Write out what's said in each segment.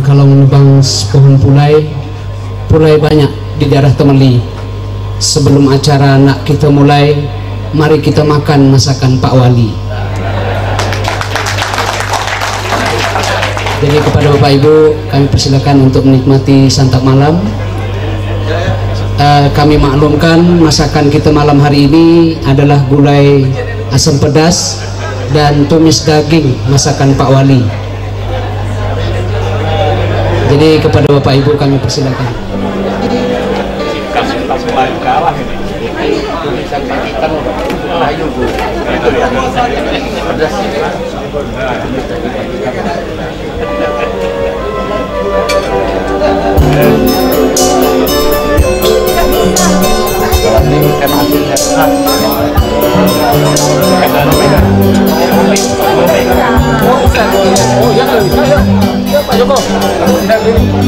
kalau menebang pohon pulai banyak di daerah Temeli. Sebelum acara nak kita mulai, mari kita makan masakan Pak Wali. Jadi kepada Bapak Ibu kami persilakan untuk menikmati santap malam. Kami maklumkan masakan kita malam hari ini adalah gulai asam pedas dan tumis daging masakan Pak Wali. Jadi kepada Bapak Ibu kami persilakan.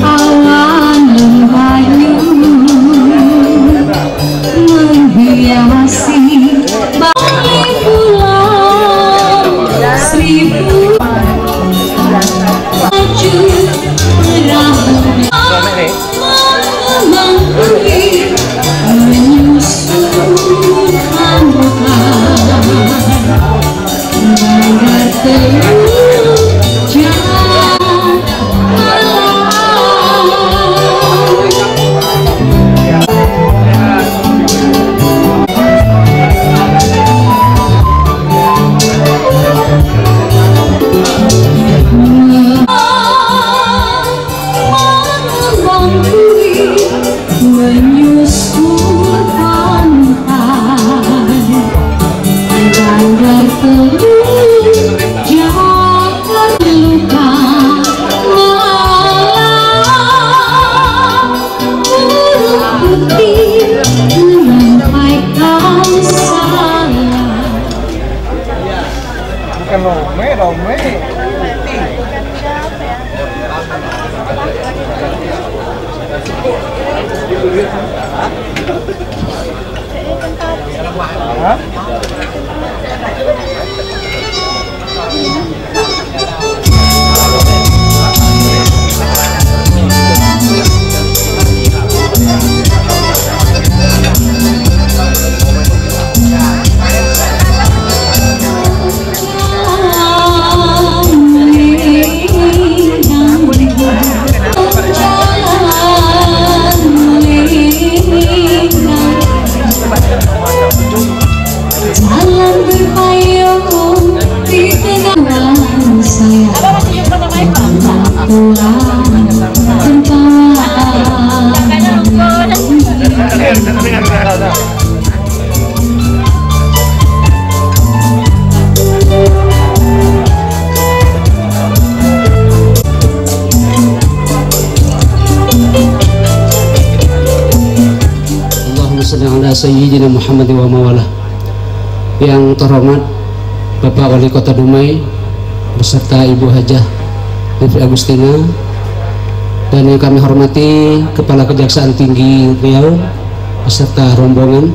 Awan menghayu menghiasi balik pulau seribu maju perahu mengembangkan menyusun hambukan mengajar telur jalan Sayyidina Muhammad wa mawalah. Yang terhormat Bapak Wali Kota Dumai beserta Ibu Hajah Nifri Agustina, dan yang kami hormati Kepala Kejaksaan Tinggi Riau beserta rombongan,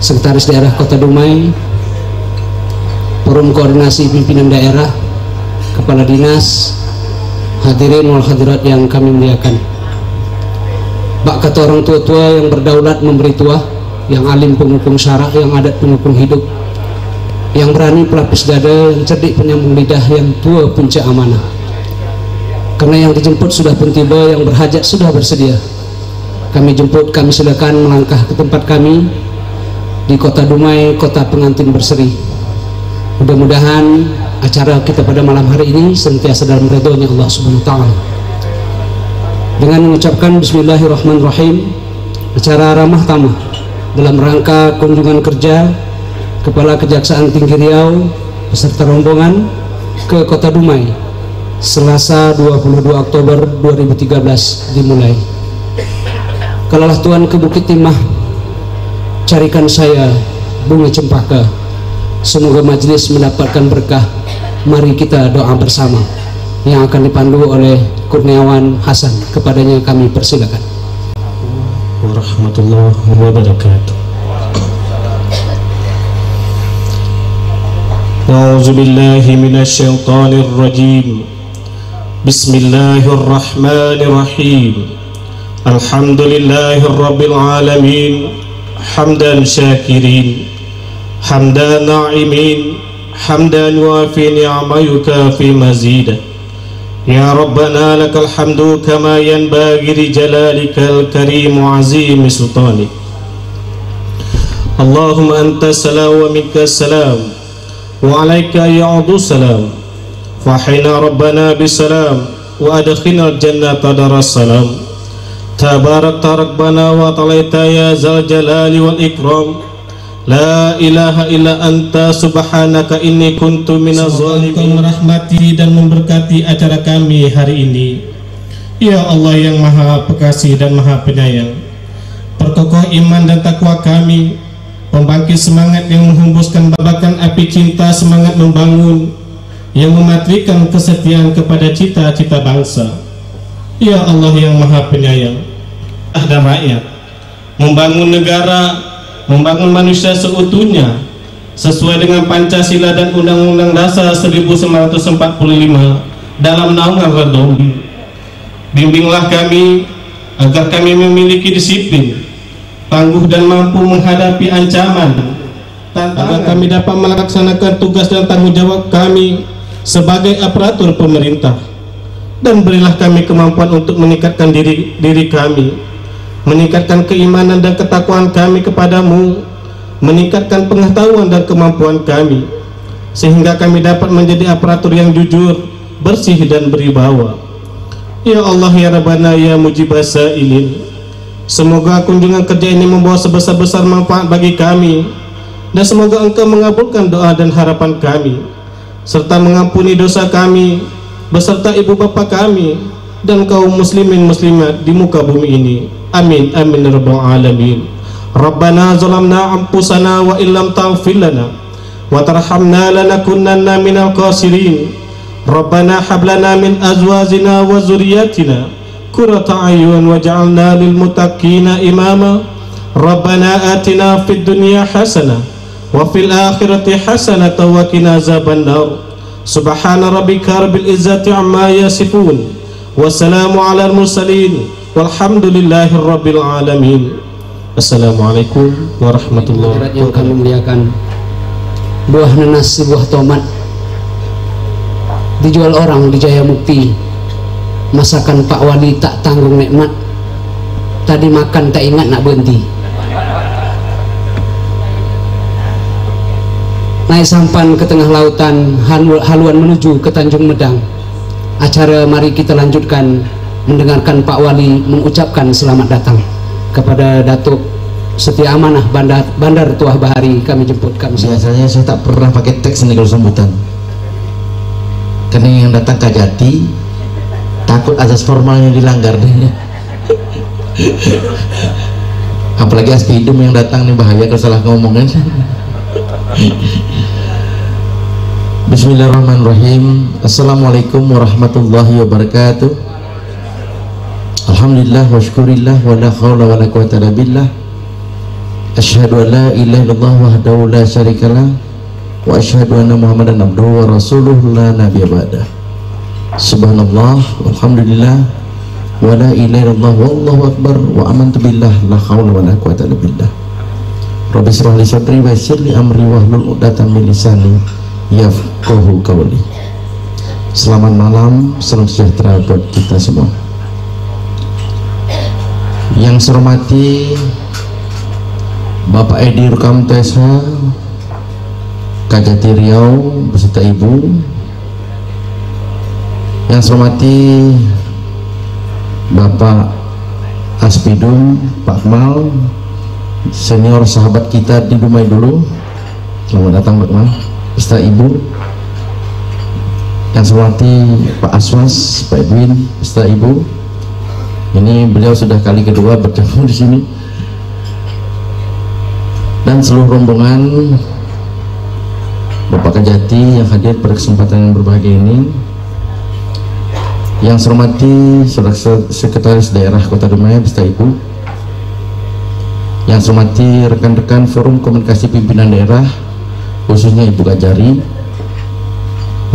Sekretaris Daerah Kota Dumai, Forum Koordinasi Pimpinan Daerah, Kepala Dinas, hadirin wal hadirat yang kami muliakan. Bak kata orang tua-tua yang berdaulat memberi tuah, yang alim penghukum syara, yang adat penghukum hidup, yang berani pelapis dada, yang cerdik penyambung lidah, yang tua puncak amanah. Karena yang dijemput sudah pun tiba, yang berhajat sudah bersedia. Kami jemput, kami silakan melangkah ke tempat kami di Kota Dumai, kota pengantin berseri. Mudah-mudahan acara kita pada malam hari ini senantiasa dalam ridhonya Allah Subhanahu wa Ta'ala. Dengan mengucapkan Bismillahirrahmanirrahim, acara ramah tamah dalam rangka kunjungan kerja Kepala Kejaksaan Tinggi Riau beserta rombongan ke Kota Dumai Selasa 22 Oktober 2013 dimulai. Kalaulah Tuhan ke Bukit Timah, carikan saya bunga cempaka, semoga majelis mendapatkan berkah. Mari kita doa bersama yang akan dipandu oleh Kurniawan Hasan. Kepadanya kami persilakan. Warahmatullahi wabarakatuh. A'udzu billahi minasyaitonir rajim. Bismillahirrahmanirrahim. Alhamdulillahirabbil alamin. Hamdan syakirin, hamdan na'imin, hamdan wafi ni'ma yukafi mazida. Ya Rabbana lakal hamdu kama yanbaghi li jalalikal karim wa azimi sultanik. Allahumma anta salam wa minka salam wa alayka ya'udu salam. Fahina Rabbana bisalam wa adkhilna al-jannata daras salam. Tabarakta Rabbana wa ta'alaita ya zal jalali wal ikram. La ilaha illa anta subhanaka inni kuntu minaz zalimin. Merahmati dan memberkati acara kami hari ini. Ya Allah yang maha pengasih dan maha penyayang, perkokoh iman dan takwa kami, pembangkit semangat yang menghembuskan babakan api cinta, semangat membangun yang mematrikan kesetiaan kepada cita-cita bangsa. Ya Allah yang maha penyayang dan rakyat, membangun negara, membangun manusia seutuhnya sesuai dengan Pancasila dan Undang-Undang Dasar 1945 dalam naungan Redondi. Bimbinglah kami agar kami memiliki disiplin, tangguh dan mampu menghadapi ancaman, agar kami dapat melaksanakan tugas dan tanggung jawab kami sebagai aparatur pemerintah. Dan berilah kami kemampuan untuk meningkatkan diri kami, meningkatkan keimanan dan ketakwaan kami kepadamu, meningkatkan pengetahuan dan kemampuan kami, sehingga kami dapat menjadi aparatur yang jujur, bersih dan berwibawa. Ya Allah ya Rabbana ya mujibas sa'ilin, semoga kunjungan kerja ini membawa sebesar-besar manfaat bagi kami, dan semoga Engkau mengabulkan doa dan harapan kami, serta mengampuni dosa kami beserta ibu bapa kami dan kaum muslimin muslimat di muka bumi ini. Amin amin ya rabbal alamin. Rabbana zalamna anfusana wa illam taghfir lana wa tarhamna lanakunanna minal khasirin. Rabbana hab lana min azwajina wa zurriyyatina qurrata a'yun waj'alna lil muttaqina imama. Rabbana atina fid dunya hasanah wa fil akhirati hasanah wa qina azabannar. Subhana rabbika rabbil izzati amma yasifun, wassalamu ala al-mursalin, walhamdulillahi rabbil alamin. Assalamualaikum warahmatullahi wabarakatuh. Yang kami muliakan, buah nanas sebuah tomat dijual orang di Jaya Mukti. Masakan Pak Wali tak tanggung nikmat, tadi makan tak ingat nak berhenti. Naik sampan ke tengah lautan, haluan menuju ke Tanjung Medang. Acara mari kita lanjutkan mendengarkan Pak Wali mengucapkan selamat datang kepada Datuk Setia Amanah Bandar Tuah Bahari. Kami jemput kami. Biasanya saya tak pernah pakai teks nih kalau sambutan, karena yang datang Kajati takut azas formalnya dilanggar. Apalagi Aspidum yang datang nih, bahaya kalau salah ngomong kan. Bismillahirrahmanirrahim. Assalamualaikum warahmatullahi wabarakatuh. Alhamdulillah wa syukurillah wa la hawla wa la quwwata illa billah. Asyhadu an la ilaha illallah wahdahu la syarikalah wa asyhadu anna Muhammadan abduhu wa rasuluhu la nabiyya ba'dah. Subhanallah walhamdulillah wa la ilaha illallah wallahu akbar wa amantu billah la hawla wa la quwwata illa billah. Rabbi shrah li sadri wa yassir li amri wahlul 'uqdatam min lisani yafqahu qawli. Selamat malam, salam sejahtera buat kita semua. Yang saya hormati Bapak Edi Rukam Tesa Kajati Riau beserta Ibu. Yang saya hormati Bapak Aspidum Pak Akmal, senior sahabat kita di Dumai dulu. Selamat datang Pak Akmal beserta Ibu. Yang saya hormati Pak Aswas, Pak Edwin beserta Ibu. Ini beliau sudah kali kedua bertemu di sini. Dan seluruh rombongan Bapak Kajati yang hadir pada kesempatan yang berbahagia ini. Yang saya hormati Saudara Sekretaris Daerah Kota Dumai beserta Ibu. Yang saya hormati rekan-rekan Forum Komunikasi Pimpinan Daerah, khususnya Ibu Kajari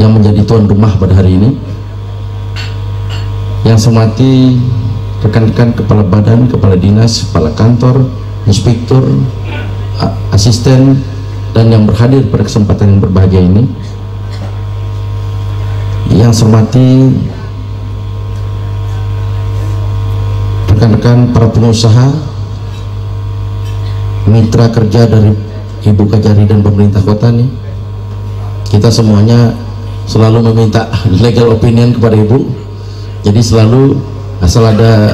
yang menjadi tuan rumah pada hari ini. Yang saya hormati rekan-rekan kepala badan, kepala dinas, kepala kantor, inspektur, asisten, dan yang berhadir pada kesempatan yang berbahagia ini. Yang saya hormati rekan-rekan para pengusaha, mitra kerja dari Ibu Kajari dan pemerintah kota nih. Kita semuanya selalu meminta legal opinion kepada Ibu. Jadi selalu asal ada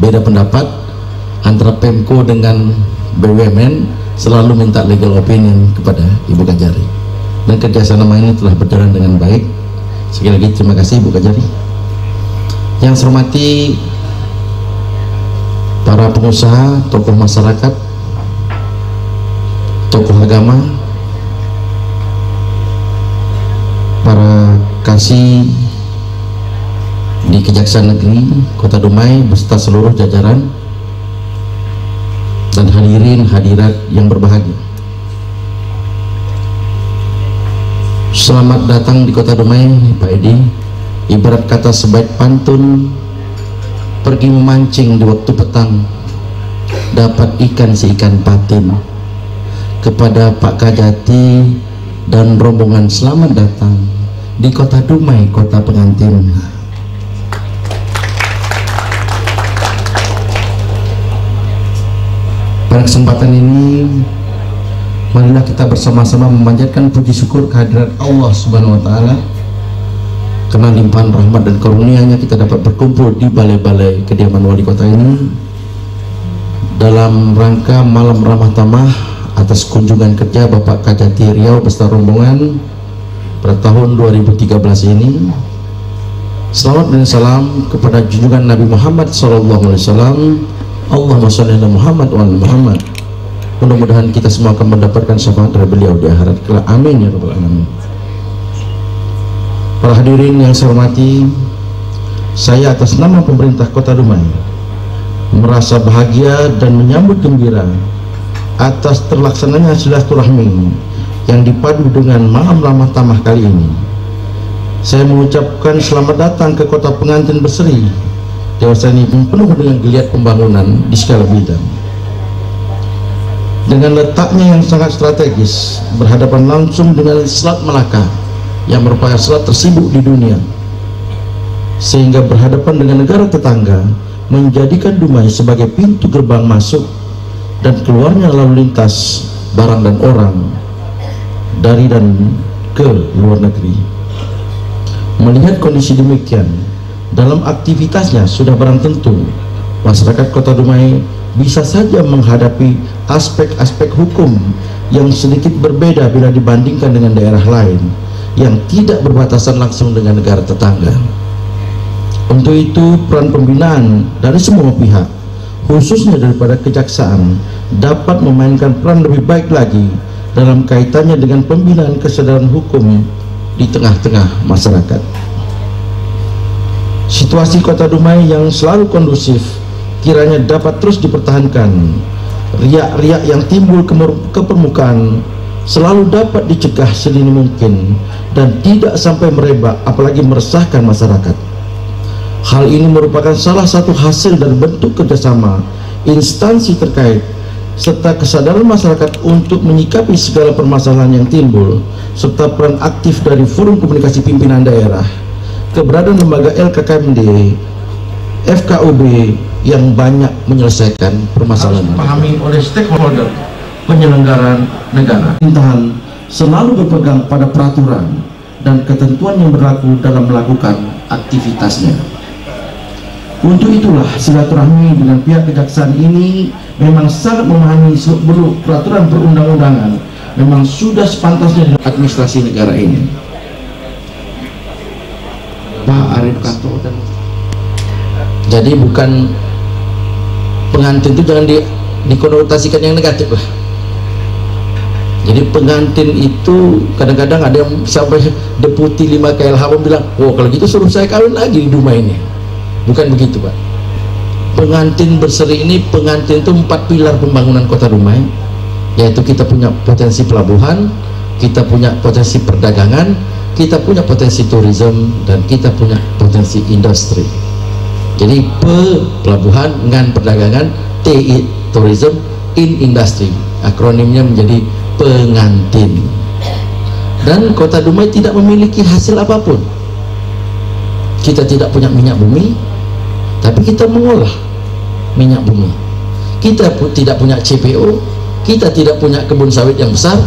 beda pendapat antara Pemko dengan BUMN, selalu minta legal opinion kepada Ibu Kajari. Dan kerjasama ini telah berjalan dengan baik. Sekali lagi terima kasih Ibu Kajari. Yang saya hormati para pengusaha, tokoh masyarakat, tokoh agama, para kasih di Kejaksaan Negeri Kota Dumai beserta seluruh jajaran, dan hadirin hadirat yang berbahagia. Selamat datang di Kota Dumai, Pak Edi. Ibarat kata sebaik pantun, pergi memancing di waktu petang, dapat ikan seikan patin. Kepada Pak Kajati dan rombongan selamat datang di Kota Dumai, kota pengantin. Pada kesempatan ini, marilah kita bersama-sama memanjatkan puji syukur kehadirat Allah Subhanahu wa Ta'ala, karena limpahan rahmat dan karunia-Nya kita dapat berkumpul di balai-balai kediaman wali kota ini dalam rangka malam ramah tamah atas kunjungan kerja Bapak Kajati Riau beserta rombongan pada tahun 2013 ini. Selamat dan salam kepada junjungan Nabi Muhammad SAW. Allahumma sholli ala Muhammad wa ala Muhammad. Mudah-mudahan kita semua akan mendapatkan syafaat dari beliau di akhirat kelak. Amin ya rabbal alamin. Para hadirin yang saya hormati, saya atas nama pemerintah Kota Dumai merasa bahagia dan menyambut gembira atas terlaksananya silaturahmi yang dipadu dengan malam ramah tamah kali ini. Saya mengucapkan selamat datang ke kota pengantin berseri dewasa ini, penuh dengan geliat pembangunan di segala bidang. Dengan letaknya yang sangat strategis, berhadapan langsung dengan Selat Malaka yang merupakan selat tersibuk di dunia, sehingga berhadapan dengan negara tetangga, menjadikan Dumai sebagai pintu gerbang masuk dan keluarnya lalu lintas barang dan orang dari dan ke luar negeri. Melihat kondisi demikian, dalam aktivitasnya sudah barang tentu masyarakat Kota Dumai bisa saja menghadapi aspek-aspek hukum yang sedikit berbeda bila dibandingkan dengan daerah lain yang tidak berbatasan langsung dengan negara tetangga. Untuk itu peran pembinaan dari semua pihak, khususnya daripada kejaksaan, dapat memainkan peran lebih baik lagi dalam kaitannya dengan pembinaan kesadaran hukum di tengah-tengah masyarakat. Situasi Kota Dumai yang selalu kondusif kiranya dapat terus dipertahankan. Riak-riak yang timbul ke permukaan selalu dapat dicegah sedini mungkin dan tidak sampai merebak apalagi meresahkan masyarakat. Hal ini merupakan salah satu hasil dari bentuk kerjasama instansi terkait serta kesadaran masyarakat untuk menyikapi segala permasalahan yang timbul, serta peran aktif dari forum komunikasi pimpinan daerah, keberadaan lembaga LKKMD, FKUB yang banyak menyelesaikan permasalahan. Dipahami oleh stakeholder penyelenggaraan negara. Pemerintahan selalu berpegang pada peraturan dan ketentuan yang berlaku dalam melakukan aktivitasnya. Untuk itulah silaturahmi dengan pihak kejaksaan ini memang sangat memahami seluruh peraturan perundang-undangan, memang sudah sepantasnya dengan administrasi negara ini. Pak Arif Kanto dan jadi bukan pengantin itu jangan dikonotasikan yang negatif lah. Jadi pengantin itu kadang-kadang ada yang sampai deputi 5 KLH bilang, oh kalau gitu suruh saya kawin lagi di Dumai ini. Bukan begitu Pak. Pengantin berseri ini, pengantin itu 4 pilar pembangunan Kota Dumai, yaitu kita punya potensi pelabuhan, kita punya potensi perdagangan, kita punya potensi tourism dan kita punya potensi industri. Jadi pelabuhan, ngan perdagangan, TI tourism, in industry, akronimnya menjadi pengantin. Dan Kota Dumai tidak memiliki hasil apapun. Kita tidak punya minyak bumi, tapi kita mengolah minyak bumi. Kita tidak punya CPO, kita tidak punya kebun sawit yang besar,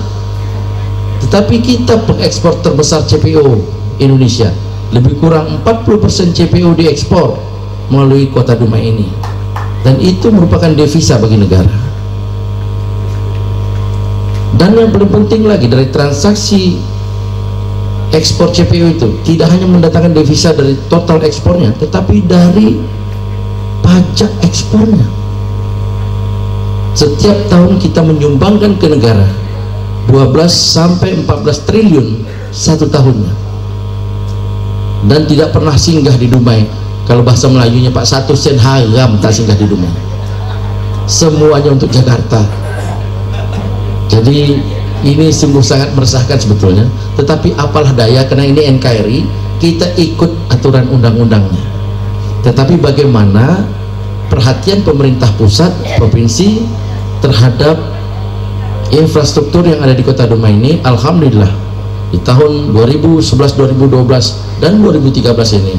tetapi kita pengekspor terbesar CPO Indonesia. Lebih kurang 40% CPO diekspor melalui Kota Dumai ini, dan itu merupakan devisa bagi negara. Dan yang paling penting lagi, dari transaksi ekspor CPO itu tidak hanya mendatangkan devisa dari total ekspornya, tetapi dari pajak ekspornya. Setiap tahun kita menyumbangkan ke negara 12 sampai 14 triliun satu tahunnya, dan tidak pernah singgah di Dumai. Kalau bahasa Melayunya Pak, 1 sen haram tak singgah di Dumai, semuanya untuk Jakarta. Jadi ini sungguh sangat meresahkan sebetulnya, tetapi apalah daya, karena ini NKRI, kita ikut aturan undang-undangnya. Tetapi bagaimana perhatian pemerintah pusat, provinsi terhadap infrastruktur yang ada di Kota Dumai ini, alhamdulillah di tahun 2011, 2012 dan 2013 ini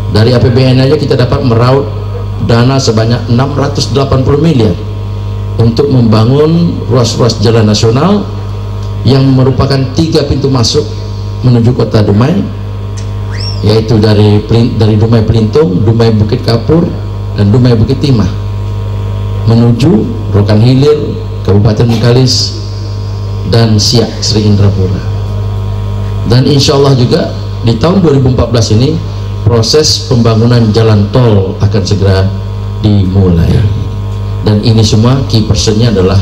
dari APBN aja kita dapat meraup dana sebanyak 680 miliar untuk membangun ruas-ruas jalan nasional yang merupakan 3 pintu masuk menuju Kota Dumai, yaitu dari Dumai Pelintung, Dumai Bukit Kapur, dan Dumai Bukit Timah menuju Rokan Hilir, Kabupaten Bengkalis, dan Siak Sri Indrapura. Dan insya Allah juga di tahun 2014 ini proses pembangunan jalan tol akan segera dimulai, dan ini semua key personnya adalah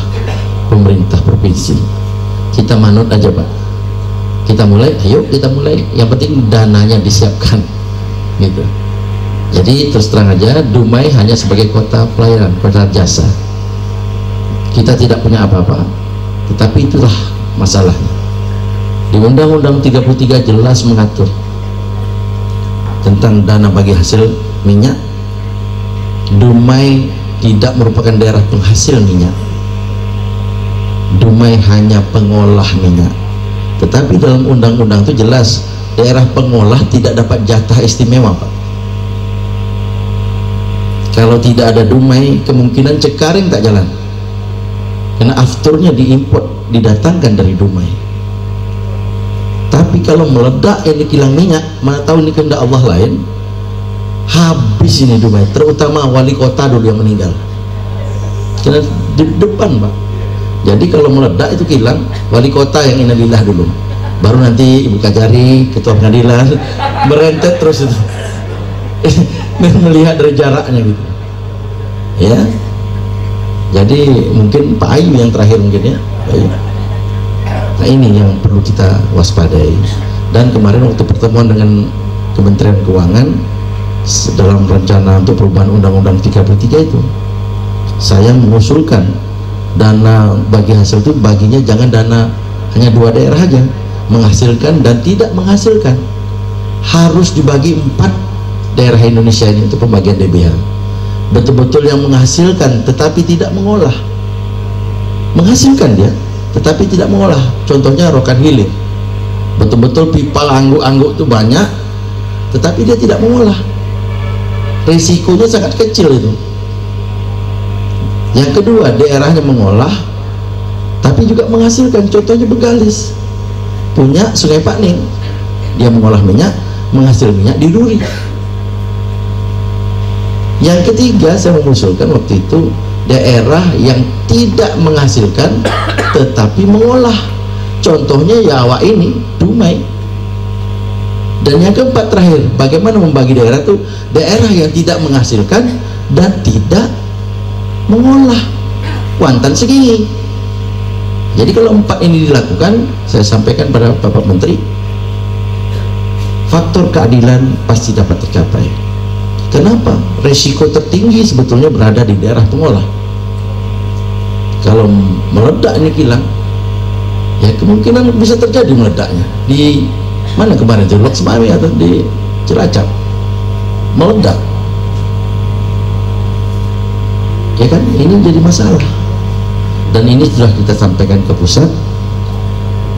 pemerintah provinsi. Kita manut aja Pak, kita mulai, ayo kita mulai, yang penting dananya disiapkan gitu. Jadi terus terang aja, Dumai hanya sebagai kota pelayanan, kota jasa. Kita tidak punya apa-apa, tetapi itulah masalahnya. Di Undang-Undang 33 jelas mengatur tentang dana bagi hasil minyak. Dumai tidak merupakan daerah penghasil minyak, Dumai hanya pengolah minyak. Tetapi dalam undang-undang itu jelas, daerah pengolah tidak dapat jatah istimewa Pak. Kalau tidak ada Dumai, kemungkinan Cekaring tak jalan, karena afturnya diimport, didatangkan dari Dumai. Tapi kalau meledak ini kilang minyak, mana tahu ini kehendak Allah lain, habis ini Dumai. Terutama wali kota dulu yang meninggal, karena di depan Pak. Jadi kalau meledak itu kilang, wali kota yang innalillah dulu, baru nanti Ibu Kajari, ketua pengadilan, berentet terus itu. Melihat dari jaraknya gitu ya. Jadi mungkin Pak Ayu yang terakhir mungkin ya, Ayu. Nah ini yang perlu kita waspadai. Dan kemarin waktu pertemuan dengan Kementerian Keuangan dalam rencana untuk perubahan Undang-Undang 33 itu, saya mengusulkan dana bagi hasil itu baginya jangan dana hanya 2 daerah aja menghasilkan dan tidak menghasilkan, harus dibagi 4 daerah Indonesia ini untuk pembagian DBH. Betul-betul yang menghasilkan tetapi tidak mengolah, menghasilkan dia tetapi tidak mengolah. Contohnya Rokan Hilir, betul-betul pipa angguk-angguk itu banyak tetapi dia tidak mengolah, risikonya sangat kecil itu. Yang kedua, daerahnya mengolah tapi juga menghasilkan. Contohnya Bengkalis punya Sungai Pakning, dia mengolah minyak, menghasil minyak di Duri. Yang ketiga, saya mengusulkan waktu itu daerah yang tidak menghasilkan tetapi mengolah. Contohnya ya awak ini, Dumai. Dan yang keempat terakhir, bagaimana membagi daerah itu, daerah yang tidak menghasilkan dan tidak mengolah, Kuantan segini. Jadi kalau 4 ini dilakukan, saya sampaikan pada Bapak Menteri, faktor keadilan pasti dapat tercapai. Kenapa? Resiko tertinggi sebetulnya berada di daerah pengolah. Kalau meledak ini kilang, ya kemungkinan bisa terjadi meledaknya di Mana kemarin itu Lok Semami atau di Cilacap meledak, ya kan? Ini jadi masalah, dan ini sudah kita sampaikan ke pusat.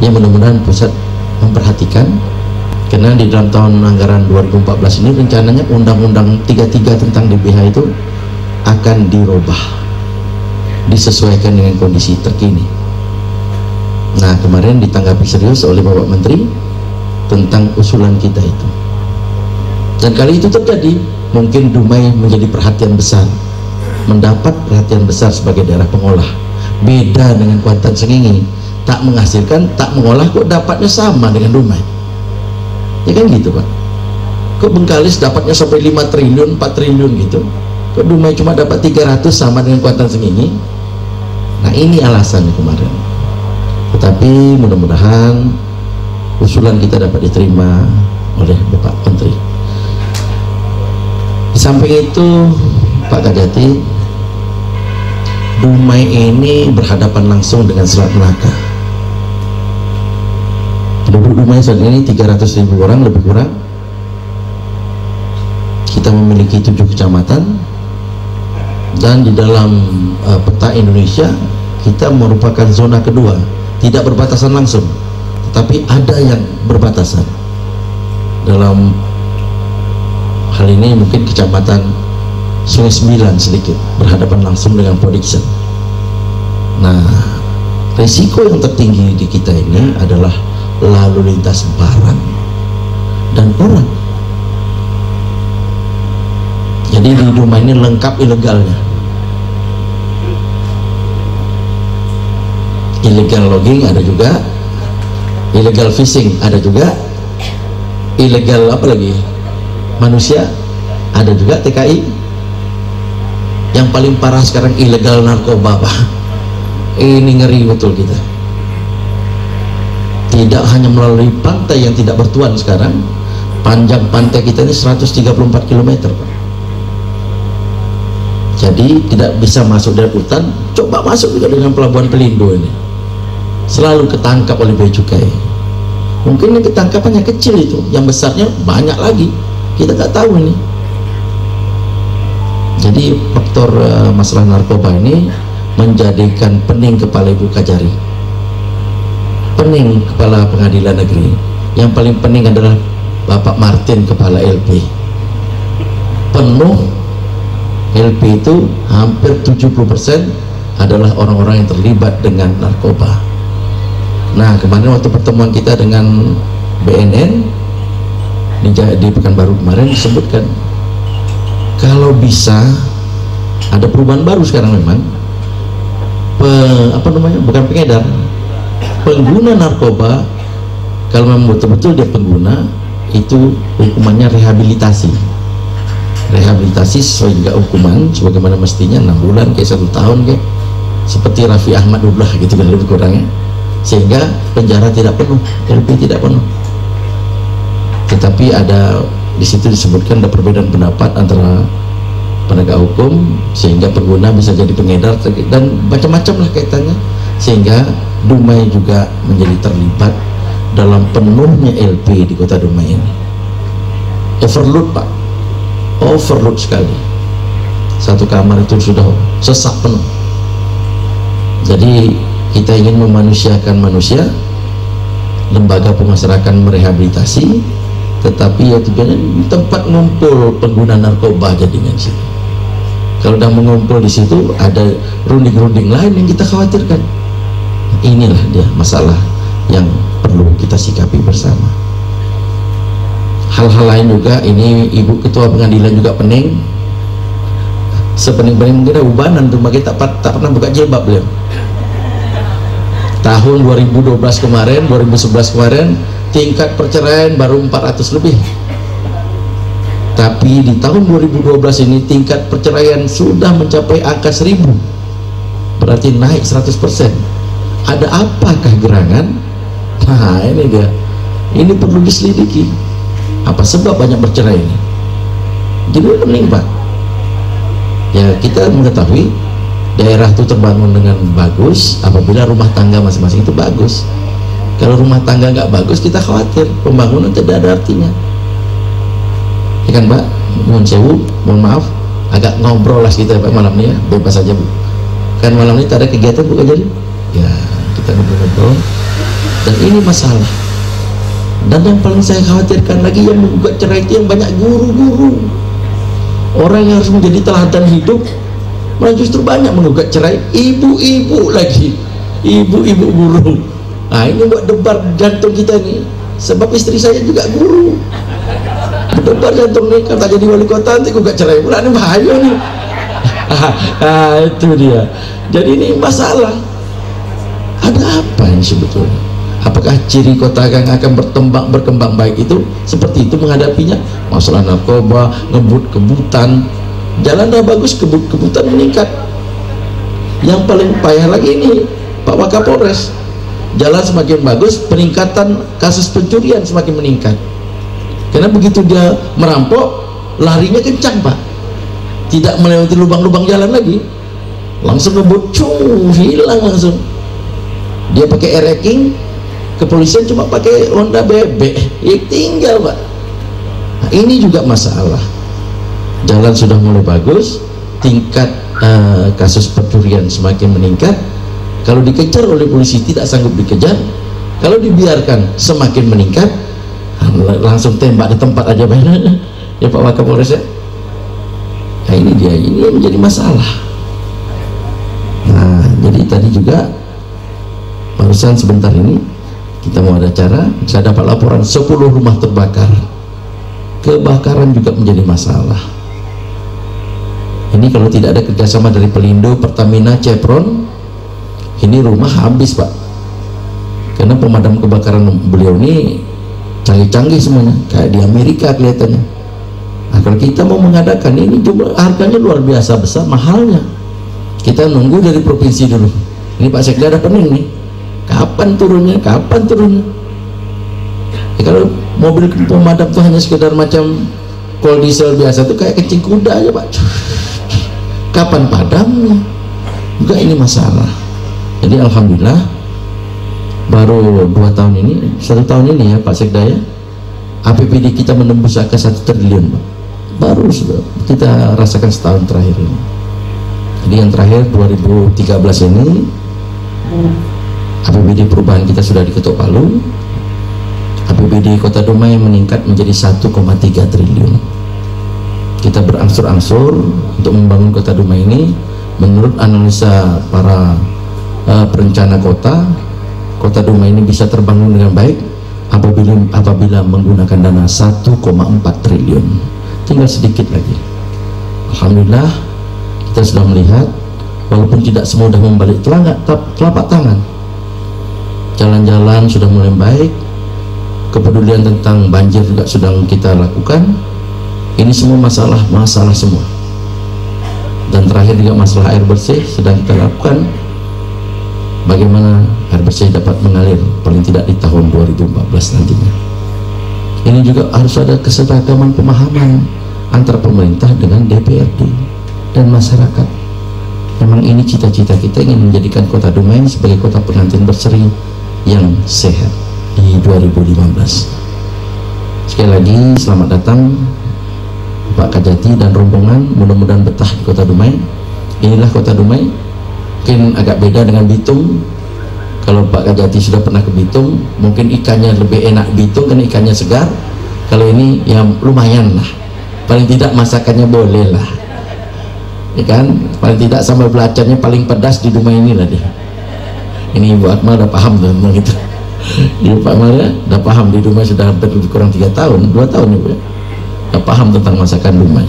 Ya mudah-mudahan pusat memperhatikan, karena di dalam tahun anggaran 2014 ini rencananya Undang-Undang 33 tentang DBH itu akan dirubah, disesuaikan dengan kondisi terkini. Nah, kemarin ditanggapi serius oleh Bapak Menteri tentang usulan kita itu, dan kali itu terjadi. Mungkin Dumai menjadi perhatian besar, mendapat perhatian besar sebagai daerah pengolah. Beda dengan Kuantan Sengingi, tak menghasilkan, tak mengolah, kok dapatnya sama dengan Dumai, ya kan gitu Pak. Kok Bengkalis dapatnya sampai 5 triliun 4 triliun gitu, kok Dumai cuma dapat 300 sama dengan Kuantan Sengingi. Nah, ini alasannya kemarin. Tetapi mudah-mudahan usulan kita dapat diterima oleh Bapak Menteri. Di samping itu Pak Kajati, Dumai ini berhadapan langsung dengan Selat Melaka. Penduduk Dumai saat ini 300.000 orang lebih kurang. Kita memiliki 7 kecamatan, dan di dalam peta Indonesia kita merupakan zona kedua, tidak berbatasan langsung, tetapi ada yang berbatasan. Dalam hal ini mungkin kecamatan Sungai Sembilan sedikit berhadapan langsung dengan Podiksen. Nah, risiko yang tertinggi di kita ini adalah lalu lintas barang dan orang. Jadi di Dumai ini lengkap ilegalnya. Illegal logging ada juga, illegal fishing ada juga, illegal apa lagi, manusia ada juga, TKI. Yang paling parah sekarang ilegal narkoba Pak. Ini ngeri betul kita. Tidak hanya melalui pantai yang tidak bertuan sekarang, panjang pantai kita ini 134 km Pak. Jadi tidak bisa masuk dari hutan, coba masuk juga dengan pelabuhan Pelindo ini, selalu ketangkap oleh bea cukai. Mungkin yang ketangkapannya kecil itu, yang besarnya banyak lagi, kita nggak tahu ini. Jadi faktor masalah narkoba ini menjadikan pening kepala Ibu Kajari, pening kepala pengadilan negeri. Yang paling pening adalah Bapak Martin kepala LP. Penuh LP itu hampir 70% adalah orang-orang yang terlibat dengan narkoba. Nah, kemarin waktu pertemuan kita dengan BNN di Pekanbaru kemarin disebutkan, kalau bisa ada perubahan baru sekarang memang, bukan pengedar, pengguna narkoba, kalau memang betul-betul dia pengguna, itu hukumannya rehabilitasi sesuai juga hukuman sebagaimana mestinya, 6 bulan kayak 1 tahun kayak seperti Raffi Ahmad Dublah gitu kan, lebih kurangnya, sehingga penjara tidak penuh, LP tidak penuh. Tetapi ada di situ disebutkan ada perbedaan pendapat antara penegak hukum, sehingga pengguna bisa jadi pengedar dan macam-macam lah kaitannya, sehingga Dumai juga menjadi terlibat dalam penuhnya LP di kota Dumai ini. Overload Pak, overload sekali. Satu kamar itu sudah sesak penuh. Jadi kita ingin memanusiakan manusia, lembaga pemasyarakatan merehabilitasi, tetapi ya tujuannya tempat ngumpul pengguna narkoba jadinya sih. Kalau udah mengumpul di situ ada runding-runding lain yang kita khawatirkan. Inilah dia masalah yang perlu kita sikapi bersama. Hal-hal lain juga, ini Ibu Ketua Pengadilan juga pening. Sepening-pening mungkin ubanan tuh, kita tak pernah buka jilbab beliau. Tahun 2012 kemarin, 2011 kemarin, tingkat perceraian baru 400 lebih. Tapi di tahun 2012 ini tingkat perceraian sudah mencapai angka 1000. Berarti naik 100%. Ada apakah gerangan? Nah, ini dia. Ini perlu diselidiki. Apa sebab banyak bercerai ini? Jadi pening Pak. Ya, kita mengetahui daerah itu terbangun dengan bagus apabila rumah tangga masing-masing itu bagus. Kalau rumah tangga nggak bagus, kita khawatir pembangunan tidak ada artinya. Ya kan Pak? Mohon sewu, mohon maaf, agak ngobrol lah kita Pak malam ini ya, bebas aja Bu. Kan malam ini tak ada kegiatan Bu jadi? Ya kita ngobrol-ngobrol. Dan ini masalah. Dan yang paling saya khawatirkan lagi yang menggugat cerai itu yang banyak guru-guru. Orang yang harus menjadi teladan hidup malah justru banyak menggugat cerai. Ibu-ibu lagi, ibu-ibu guru. Nah ini buat debar jantung kita nih. Sebab istri saya juga guru. Debar jantung nih, kata jadi wali kota nanti gugat cerai pula, ini bahaya nih. Itu dia. Jadi ini masalah. Ada apa ini sebetulnya? Apakah ciri kota yang akan berkembang baik itu seperti itu menghadapinya? Masalah narkoba, ngebut-kebutan, jalan dah bagus, kebut-kebutan meningkat. Yang paling payah lagi ini Pak Wakapolres, jalan semakin bagus, peningkatan kasus pencurian semakin meningkat. Karena begitu dia merampok, larinya kencang Pak, tidak melewati lubang-lubang jalan lagi, langsung ngebut, hilang langsung. Dia pakai ereking, kepolisian cuma pakai Honda bebek, ya tinggal Pak. Nah, ini juga masalah. Jalan sudah mulai bagus, tingkat kasus pencurian semakin meningkat. Kalau dikejar oleh polisi tidak sanggup dikejar, kalau dibiarkan semakin meningkat, langsung tembak di tempat aja banyak ya Pak Wakapolres ya. Nah ini dia, ini menjadi masalah. Nah jadi tadi juga barusan sebentar ini kita mau ada acara, saya dapat laporan 10 rumah terbakar. Kebakaran juga menjadi masalah. Ini kalau tidak ada kerjasama dari Pelindo, Pertamina, Chevron, ini rumah habis Pak. Karena pemadam kebakaran beliau ini canggih-canggih semuanya, kayak di Amerika kelihatannya. Nah kalau kita mau mengadakan ini, jumlah harganya luar biasa besar, mahalnya. Kita nunggu dari provinsi dulu. Ini Pak Sekda ada pening nih, kapan turunnya, kapan turunnya. Ya, kalau mobil pemadam tuh hanya sekedar macam kol diesel biasa tuh kayak kencing kuda aja Pak. Kapan padamnya? Juga ini masalah. Jadi alhamdulillah baru 2 tahun ini, 1 tahun ini ya Pak Sekda ya, APBD kita menembus angka 1 triliun Pak. Baru sudah kita rasakan setahun terakhir ini. Jadi yang terakhir 2013 ini APBD perubahan kita sudah diketok palu. APBD Kota Dumai meningkat menjadi 1,3 triliun. Kita berangsur-angsur untuk membangun Kota Dumai ini. Menurut analisa para perencana Kota Dumai ini bisa terbangun dengan baik apabila menggunakan dana 1,4 triliun. Tinggal sedikit lagi. Alhamdulillah kita sudah melihat, walaupun tidak semudah membalik telapak tangan, jalan-jalan sudah mulai baik, kepedulian tentang banjir juga sedang kita lakukan. Ini semua masalah semua. Dan terakhir juga masalah air bersih sedang kita lakukan. Bagaimana air bersih dapat mengalir paling tidak di tahun 2014 nantinya. Ini juga harus ada keseragaman pemahaman antara pemerintah dengan DPRD dan masyarakat. Memang ini cita-cita kita, ingin menjadikan Kota Dumai sebagai kota pengantin berseri yang sehat di 2015. Sekali lagi selamat datang Pak Kajati dan rombongan, mudah-mudahan betah di Kota Dumai. Inilah Kota Dumai, mungkin agak beda dengan Bitung. Kalau Pak Kajati sudah pernah ke Bitung, mungkin ikannya lebih enak Bitung karena ikannya segar. Kalau ini ya lumayan lah, paling tidak masakannya boleh lah, ya kan. Paling tidak sambal belacannya paling pedas di Dumai ini lah dia. Ini Ibu Akmal udah paham tuh tentang itu. Ibu Pak Akmal ya udah paham, di Dumai sudah hampir kurang 3 tahun, 2 tahun Ibu ya, udah paham tentang masakan Dumai.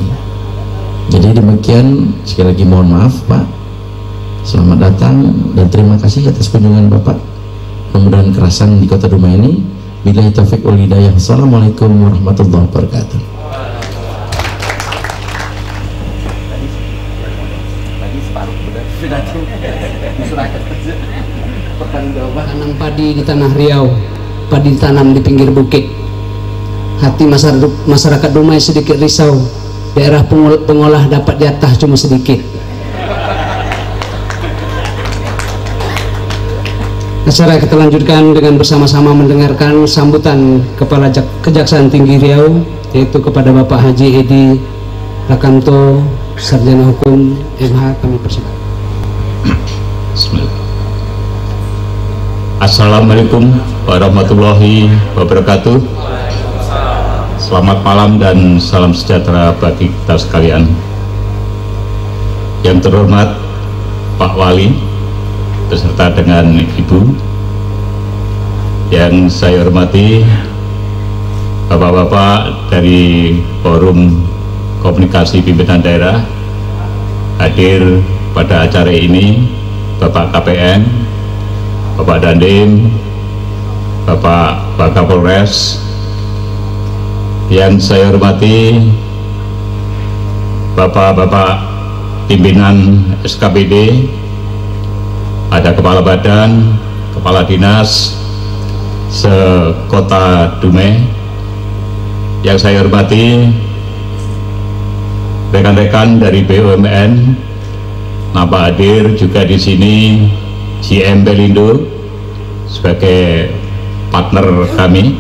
Jadi demikian, sekali lagi mohon maaf Pak, selamat datang dan terima kasih atas kunjungan Bapak. Mudah-mudahan kerasan di Kota Dumai ini. Billahi taufiq wal hidayah. Assalamualaikum warahmatullahi wabarakatuh. Tanam padi di tanah Riau, padi ditanam di pinggir bukit. Hati masyarakat Dumai sedikit risau, daerah pengolah dapat jatah cuma sedikit. Acara kita lanjutkan dengan bersama-sama mendengarkan sambutan Kepala Kejaksaan Tinggi Riau, yaitu kepada Bapak Haji Edi Lakanto, Sarjana Hukum MH. Kami persilakan. Assalamualaikum warahmatullahi wabarakatuh. Selamat malam dan salam sejahtera bagi kita sekalian. Yang terhormat Pak Wali beserta dengan Ibu, yang saya hormati Bapak-bapak dari Forum Komunikasi Pimpinan Daerah, hadir pada acara ini Bapak KPN, Bapak Dandim, Bapak Wakapolres, yang saya hormati Bapak-bapak pimpinan SKPD, ada Kepala Badan, Kepala Dinas se-Kota Dumai, yang saya hormati rekan-rekan dari BUMN, nampak hadir juga di sini GM Pelindo sebagai partner kami,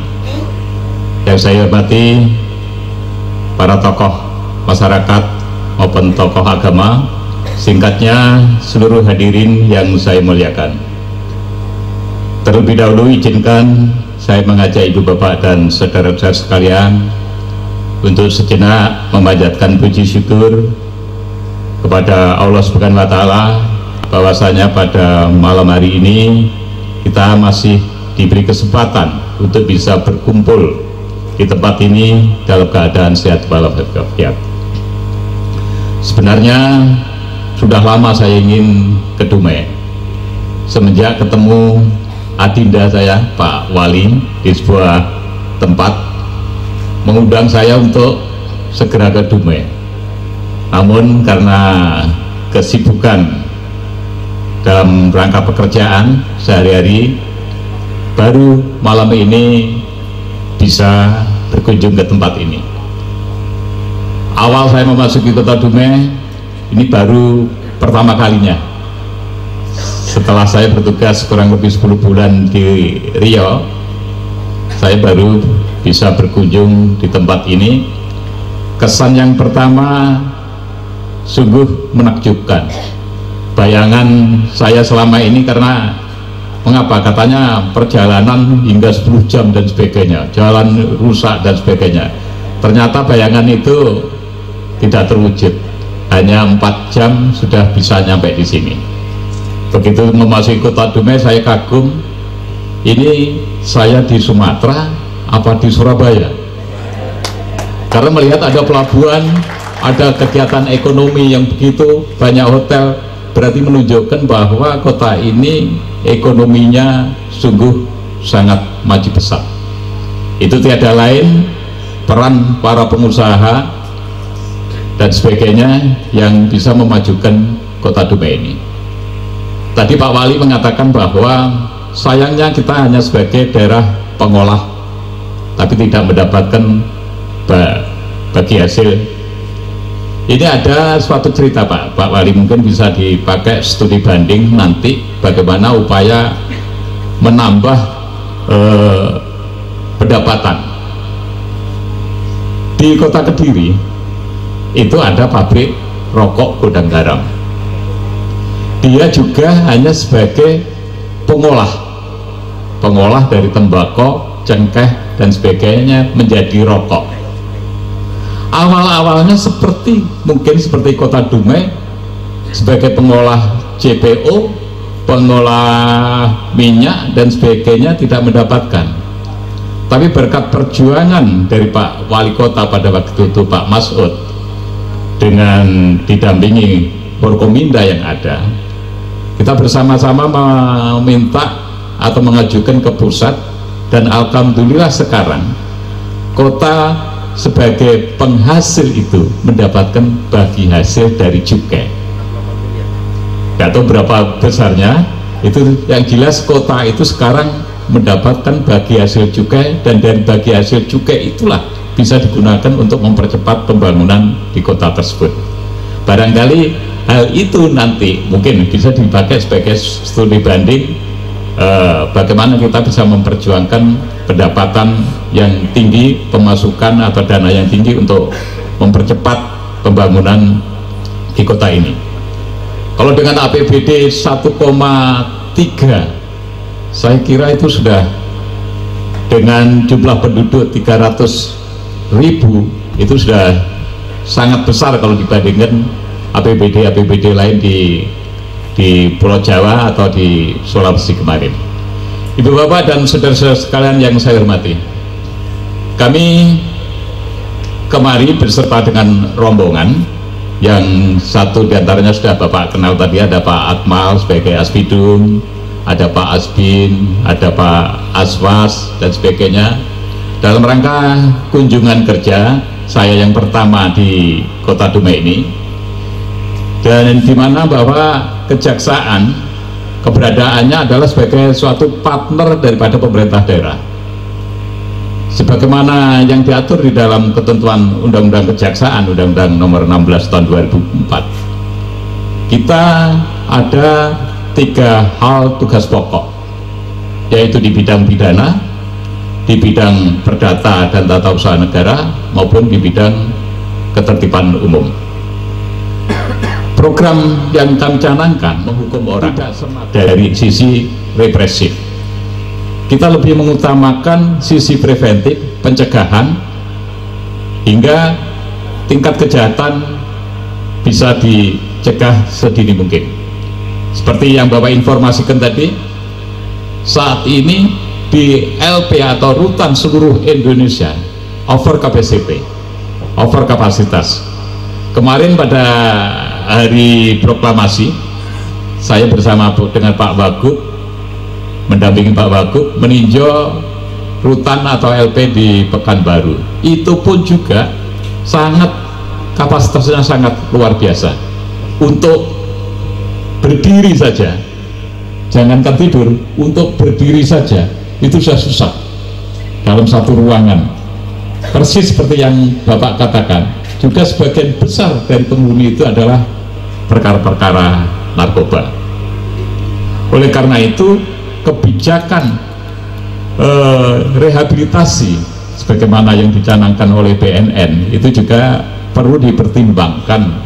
yang saya hormati para tokoh masyarakat maupun tokoh agama, singkatnya seluruh hadirin yang saya muliakan. Terlebih dahulu izinkan saya mengajak ibu bapak dan saudara-saudara sekalian untuk sejenak memanjatkan puji syukur kepada Allah Subhanahu wa Ta'ala bahwasanya pada malam hari ini kita masih diberi kesempatan untuk bisa berkumpul di tempat ini dalam keadaan sehat walafiat. Sebenarnya sudah lama saya ingin ke Dumai, semenjak ketemu adinda saya Pak Wali di sebuah tempat mengundang saya untuk segera ke Dumai, namun karena kesibukan dalam rangka pekerjaan sehari-hari baru malam ini bisa berkunjung ke tempat ini. Awal saya memasuki kota Dumai ini baru pertama kalinya setelah saya bertugas kurang lebih 10 bulan di Riau, saya baru bisa berkunjung di tempat ini. Kesan yang pertama sungguh menakjubkan. Bayangan saya selama ini, karena mengapa katanya perjalanan hingga 10 jam dan sebagainya, jalan rusak dan sebagainya, ternyata bayangan itu tidak terwujud, hanya 4 jam sudah bisa nyampe di sini. Begitu memasuki kota Dumai saya kagum, ini saya di Sumatera apa di Surabaya, karena melihat ada pelabuhan, ada kegiatan ekonomi yang begitu banyak, hotel, berarti menunjukkan bahwa kota ini ekonominya sungguh sangat maju pesat. Itu tiada lain peran para pengusaha dan sebagainya yang bisa memajukan kota Dumai ini. Tadi Pak Wali mengatakan bahwa sayangnya kita hanya sebagai daerah pengolah, tapi tidak mendapatkan bagi hasil. Ini ada suatu cerita Pak Wali, mungkin bisa dipakai studi banding nanti bagaimana upaya menambah pendapatan. Di kota Kediri itu ada pabrik rokok Godang Garam. Dia juga hanya sebagai pengolah dari tembakau, cengkeh dan sebagainya menjadi rokok. Awal-awalnya mungkin seperti kota Dumai sebagai pengolah CPO, pengolah minyak dan sebagainya tidak mendapatkan. Tapi berkat perjuangan dari Pak Wali Kota pada waktu itu Pak Masud dengan didampingi Forkominda yang ada, kita bersama-sama meminta atau mengajukan ke pusat, dan alhamdulillah sekarang kota sebagai penghasil itu mendapatkan bagi hasil dari cukai. Gak tahu berapa besarnya itu, yang jelas kota itu sekarang mendapatkan bagi hasil cukai, dan dari bagi hasil cukai itulah bisa digunakan untuk mempercepat pembangunan di kota tersebut. Barangkali hal itu nanti mungkin bisa dipakai sebagai studi banding bagaimana kita bisa memperjuangkan pendapatan yang tinggi, pemasukan atau dana yang tinggi untuk mempercepat pembangunan di kota ini. Kalau dengan APBD 1,3, saya kira itu sudah, dengan jumlah penduduk 300.000, itu sudah sangat besar kalau dibandingkan APBD lain di Pulau Jawa atau di Sulawesi kemarin. Ibu bapak dan saudara-saudara sekalian yang saya hormati, kami kemari berserta dengan rombongan yang satu diantaranya sudah bapak kenal tadi, ada Pak Akmal sebagai Aspidum, ada Pak Asbin, ada Pak Aswas dan sebagainya, dalam rangka kunjungan kerja saya yang pertama di Kota Dumai ini, dan di mana bahwa kejaksaan keberadaannya adalah sebagai suatu partner daripada pemerintah daerah sebagaimana yang diatur di dalam ketentuan Undang-Undang Kejaksaan, Undang-Undang Nomor 16 Tahun 2004. Kita ada 3 hal tugas pokok, yaitu di bidang pidana, di bidang perdata dan tata usaha negara, maupun di bidang ketertiban umum. Program yang kami canangkan menghukum orang dari sisi represif. Kita lebih mengutamakan sisi preventif, pencegahan, hingga tingkat kejahatan bisa dicegah sedini mungkin. Seperti yang Bapak informasikan tadi, saat ini di LP atau rutan seluruh Indonesia over capacity, over kapasitas. Kemarin pada hari proklamasi, saya bersama dengan Pak Wagub, mendampingi Pak Wagub, meninjau rutan atau LP di Pekanbaru. Itu pun juga sangat, kapasitasnya sangat luar biasa. Untuk berdiri saja, jangankan tidur, untuk berdiri saja itu sudah susah dalam satu ruangan. Persis seperti yang Bapak katakan, juga sebagian besar dari penghuni itu adalah perkara-perkara narkoba. Oleh karena itu, kebijakan rehabilitasi sebagaimana yang dicanangkan oleh BNN itu juga perlu dipertimbangkan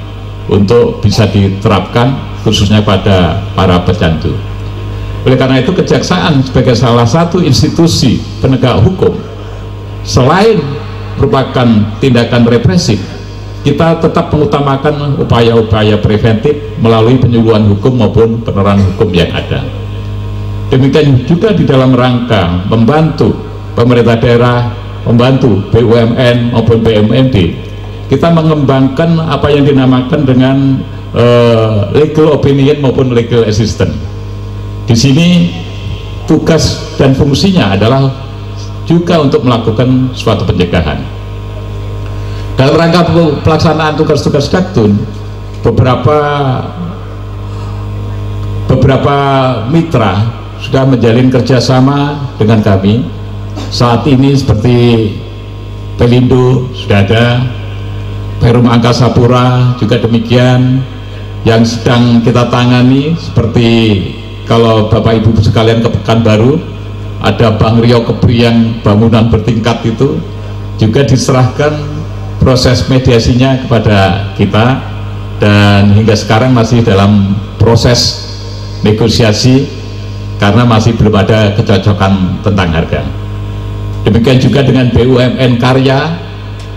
untuk bisa diterapkan khususnya pada para pecandu. Oleh karena itu, kejaksaan sebagai salah satu institusi penegak hukum, selain merupakan tindakan represif, kita tetap mengutamakan upaya-upaya preventif melalui penyuluhan hukum maupun penerangan hukum yang ada. Demikian juga di dalam rangka membantu pemerintah daerah, membantu BUMN maupun BUMD, kita mengembangkan apa yang dinamakan dengan legal opinion maupun legal assistance. Di sini tugas dan fungsinya adalah juga untuk melakukan suatu pencegahan. Dalam rangka pelaksanaan tugas-tugas Daktun, beberapa mitra sudah menjalin kerjasama dengan kami. Saat ini seperti Pelindo sudah ada, Perum Angkasa Pura juga demikian. Yang sedang kita tangani seperti kalau Bapak Ibu sekalian ke Pekanbaru, ada Bang Rio Kebri yang bangunan bertingkat itu juga diserahkan proses mediasinya kepada kita, dan hingga sekarang masih dalam proses negosiasi karena masih belum ada kecocokan tentang harga. Demikian juga dengan BUMN Karya,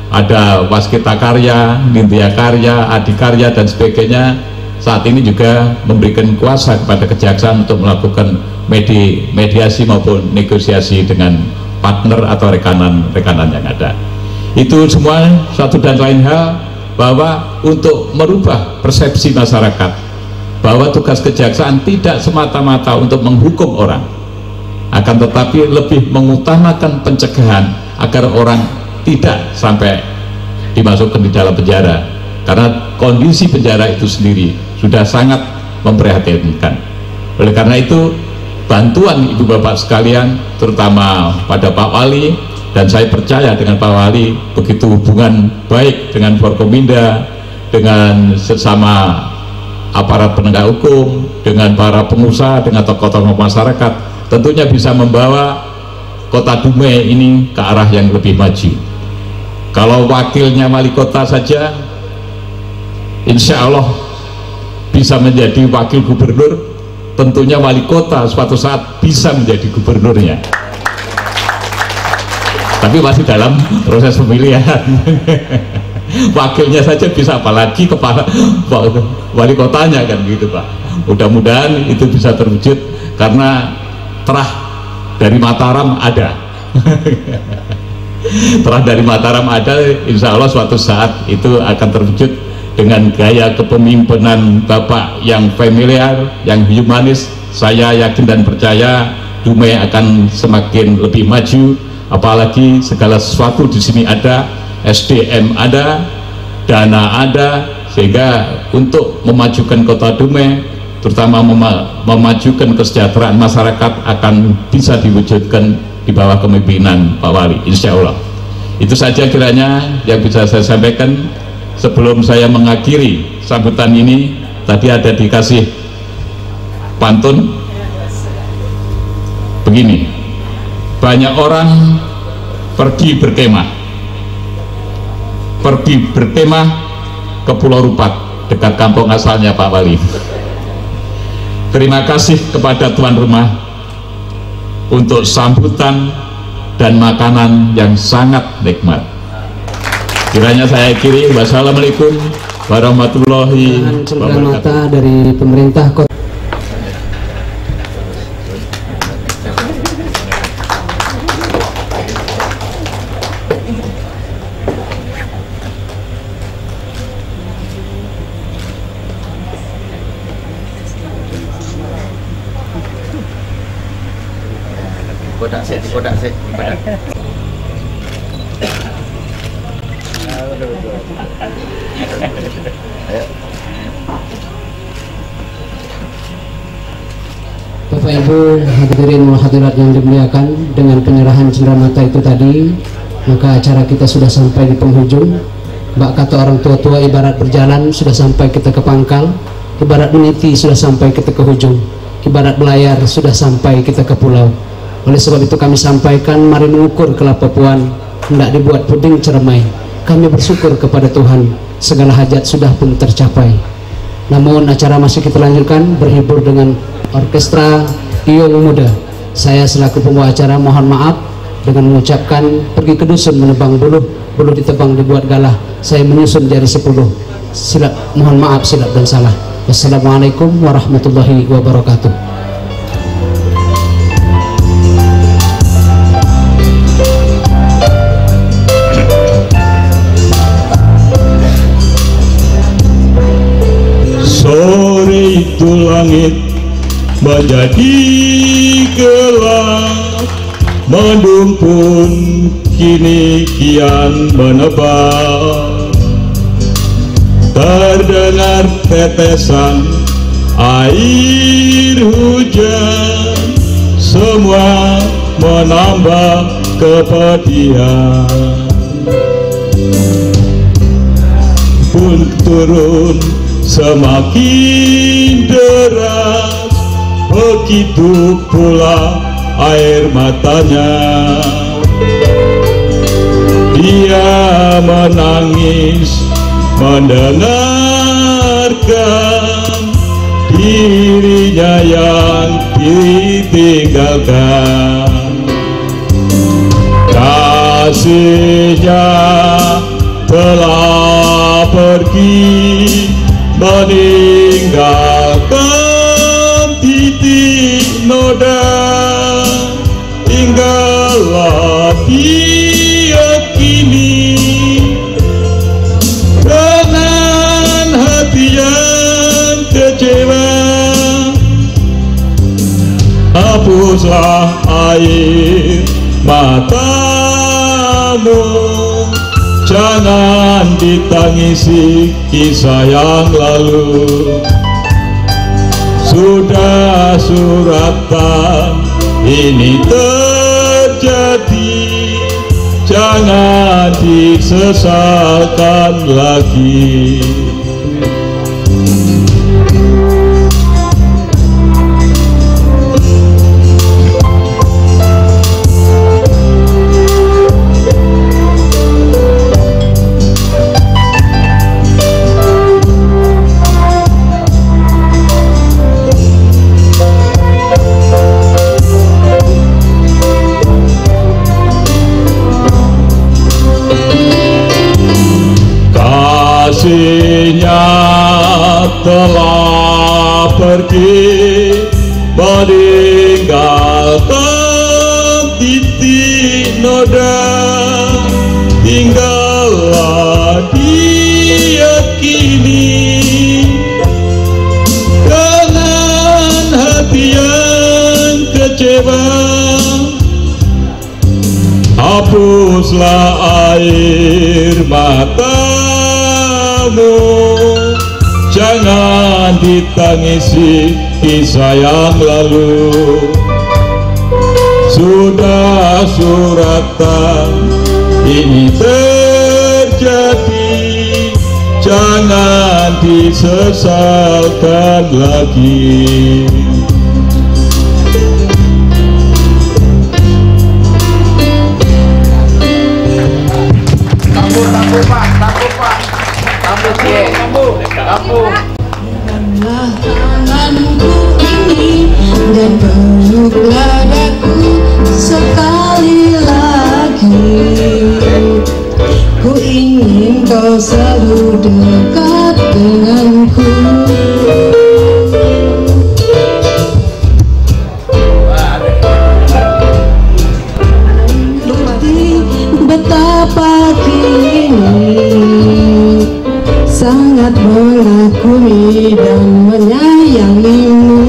ada Waskita Karya, Nindya Karya, Adikarya dan sebagainya. Saat ini juga memberikan kuasa kepada kejaksaan untuk melakukan mediasi maupun negosiasi dengan partner atau rekanan-rekanan yang ada. Itu semua satu dan lain hal bahwa untuk merubah persepsi masyarakat bahwa tugas kejaksaan tidak semata-mata untuk menghukum orang, akan tetapi lebih mengutamakan pencegahan agar orang tidak sampai dimasukkan di dalam penjara, karena kondisi penjara itu sendiri sudah sangat memprihatinkan. Oleh karena itu, bantuan ibu bapak sekalian, terutama pada Pak Wali, dan saya percaya dengan Pak Wali begitu hubungan baik dengan Forkominda, dengan sesama aparat penegak hukum, dengan para pengusaha, dengan tokoh-tokoh masyarakat, tentunya bisa membawa Kota Dumai ini ke arah yang lebih maju. Kalau wakilnya wali kota saja, insya Allah bisa menjadi wakil gubernur, tentunya wali kota suatu saat bisa menjadi gubernurnya. Tapi masih dalam proses pemilihan. Wakilnya saja bisa, apalagi kepala wali kotanya kan gitu Pak. Mudah-mudahan itu bisa terwujud karena terah dari Mataram ada. Terah dari Mataram ada, insya Allah suatu saat itu akan terwujud dengan gaya kepemimpinan Bapak yang familiar, yang humanis. Saya yakin dan percaya Dumai akan semakin lebih maju, apalagi segala sesuatu di sini ada, SDM ada, dana ada, sehingga untuk memajukan Kota Dumai, terutama memajukan kesejahteraan masyarakat akan bisa diwujudkan di bawah kepemimpinan Pak Wali, insya Allah. Itu saja kiranya yang bisa saya sampaikan. Sebelum saya mengakhiri sambutan ini, tadi ada dikasih pantun begini: banyak orang pergi berkemah ke Pulau Rupat, dekat kampung asalnya Pak Wali. Terima kasih kepada tuan rumah untuk sambutan dan makanan yang sangat nikmat. Kiranya saya akhiri. Wassalamualaikum warahmatullahi wabarakatuh. Mata dari pemerintah kota. Kodak sih. Bapak Ibu hadirin wal hadirat yang dimuliakan, dengan penyerahan cenderamata itu tadi, maka acara kita sudah sampai di penghujung. Mbak kata orang tua-tua, ibarat berjalan sudah sampai kita ke pangkal, ibarat meniti sudah sampai kita ke hujung, ibarat belayar sudah sampai kita ke pulau. Oleh sebab itu kami sampaikan, mari mengukur kelapa puan, hendak dibuat puding ceremai. Kami bersyukur kepada Tuhan, segala hajat sudah pun tercapai. Namun acara masih kita lanjutkan, berhibur dengan orkestra Iyong Muda. Saya selaku pembawa acara mohon maaf dengan mengucapkan pergi ke dusun menebang buluh, buluh ditebang dibuat galah, saya menyusun jari 10. Silap, mohon maaf silap dan salah. Wassalamualaikum warahmatullahi wabarakatuh. Sore itu langit menjadi gelap, mendung pun kini kian menebal. Terdengar tetesan air hujan, semua menambah kepedihan. Pun turun semakin deras, begitu pula air matanya. Dia menangis mendengarkan dirinya yang ditinggalkan. Kasihnya telah pergi meninggalkan titik noda, tinggallah dia kini dengan hati yang kecewa. Hapuslah air matamu, jangan ditangisi kisah yang lalu. Sudah suratan ini terjadi, jangan disesalkan lagi. telah pergi meninggalkan titik noda, tinggallah dia kini dengan hati yang kecewa. Hapuslah air matamu, jangan ditangisi kisah yang lalu. Sudah suratan ini terjadi, jangan disesalkan lagi. Tanganku ini dan peluklah daku sekali lagi. Ku ingin kau selalu dekat denganku. Betapa kini sangat mengagumi dan menyayangimu.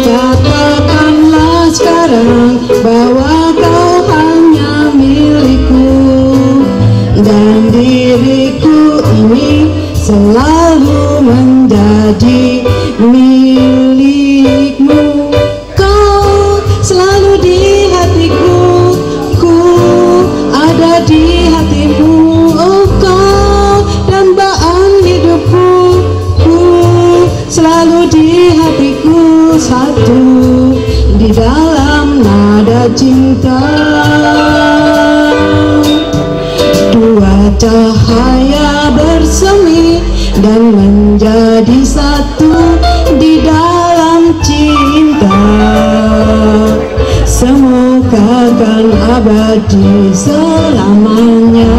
Katakanlah sekarang bahwa kau hanya milikku, dan diriku ini selalu menjadi milikmu. Kau selalu di hatiku, ku ada di hatimu. Oh, kau dambaan hidupku, ku selalu di hatiku. Satu di dalam nada cinta, dua cahaya bersemi dan menjadi satu di dalam cinta. Semoga kan abadi selamanya.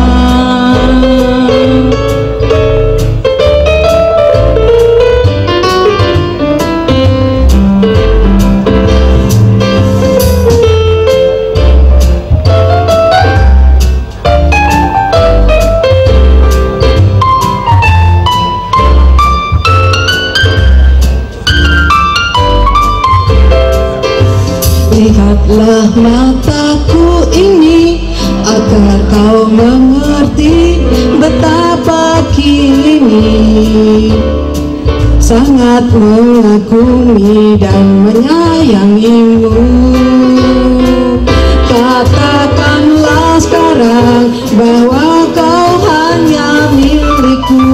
Lihatlah mataku ini agar kau mengerti betapa kini sangat mengagumi dan menyayangimu. Katakanlah sekarang bahwa kau hanya milikku,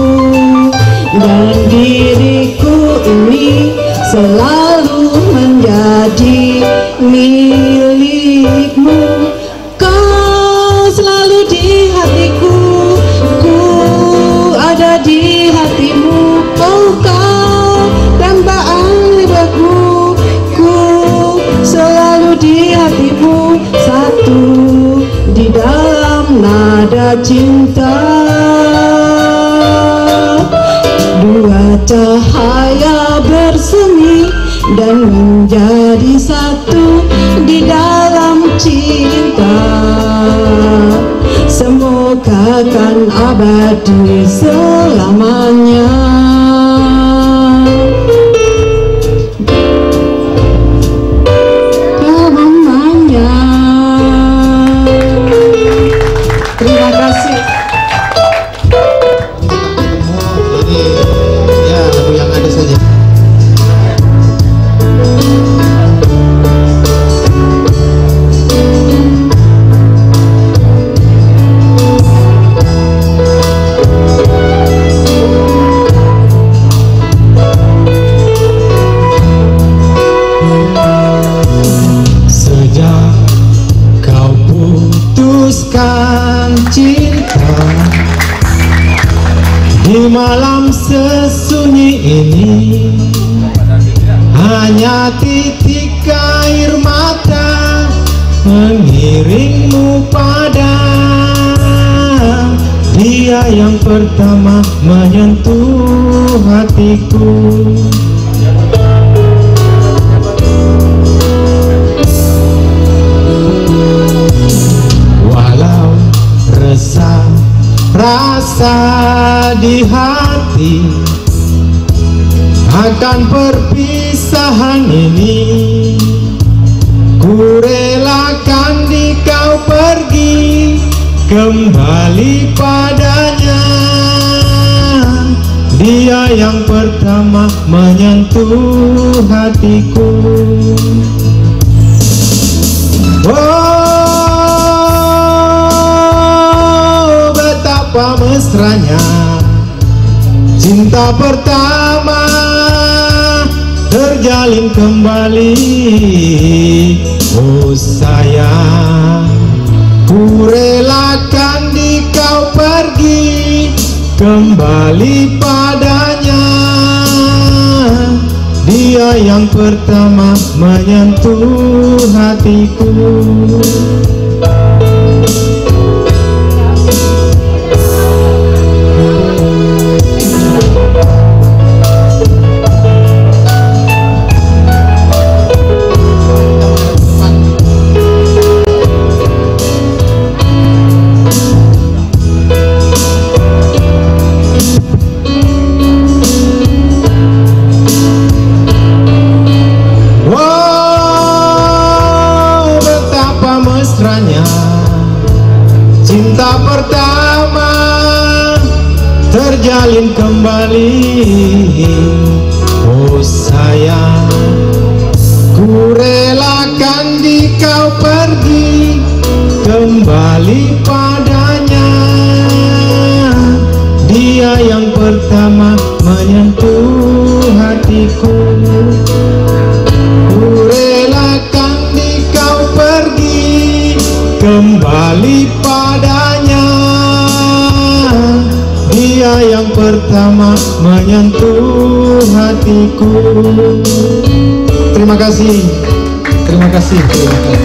dan diriku ini selalu menjadi milikmu. Kau selalu di hatiku, ku ada di hatimu. Oh, kau dambaan hidupku, ku selalu di hatimu. Satu di dalam nada cinta, dua cahaya bersemi dan menjadi satu di dalam cinta. Semoga kan abadi selamanya. Selamanya. Terima kasih. Jadi ya lagu yang ada saja. Cinta di malam sesunyi ini, hanya titik air mata mengiringmu padam di Dia yang pertama menyentuh hatiku. Walau resah rasa di hati akan perpisahan ini, ku relakan di kau pergi kembali padanya. Dia yang pertama menyentuh hatiku. Oh, betapa mesranya cinta pertama terjalin kembali. Oh sayang, ku relakan di kau pergi kembali padanya. Dia yang pertama menyentuh hatiku. Cinta pertama terjalin kembali. Oh sayang, ku relakan di kau pergi kembali padanya. Dia yang pertama menyentuh hatiku. Ku relakan di kau pergi kembali padanya. Dia yang pertama menyentuh hatiku. Terima kasih. Terima kasih. Terima kasih.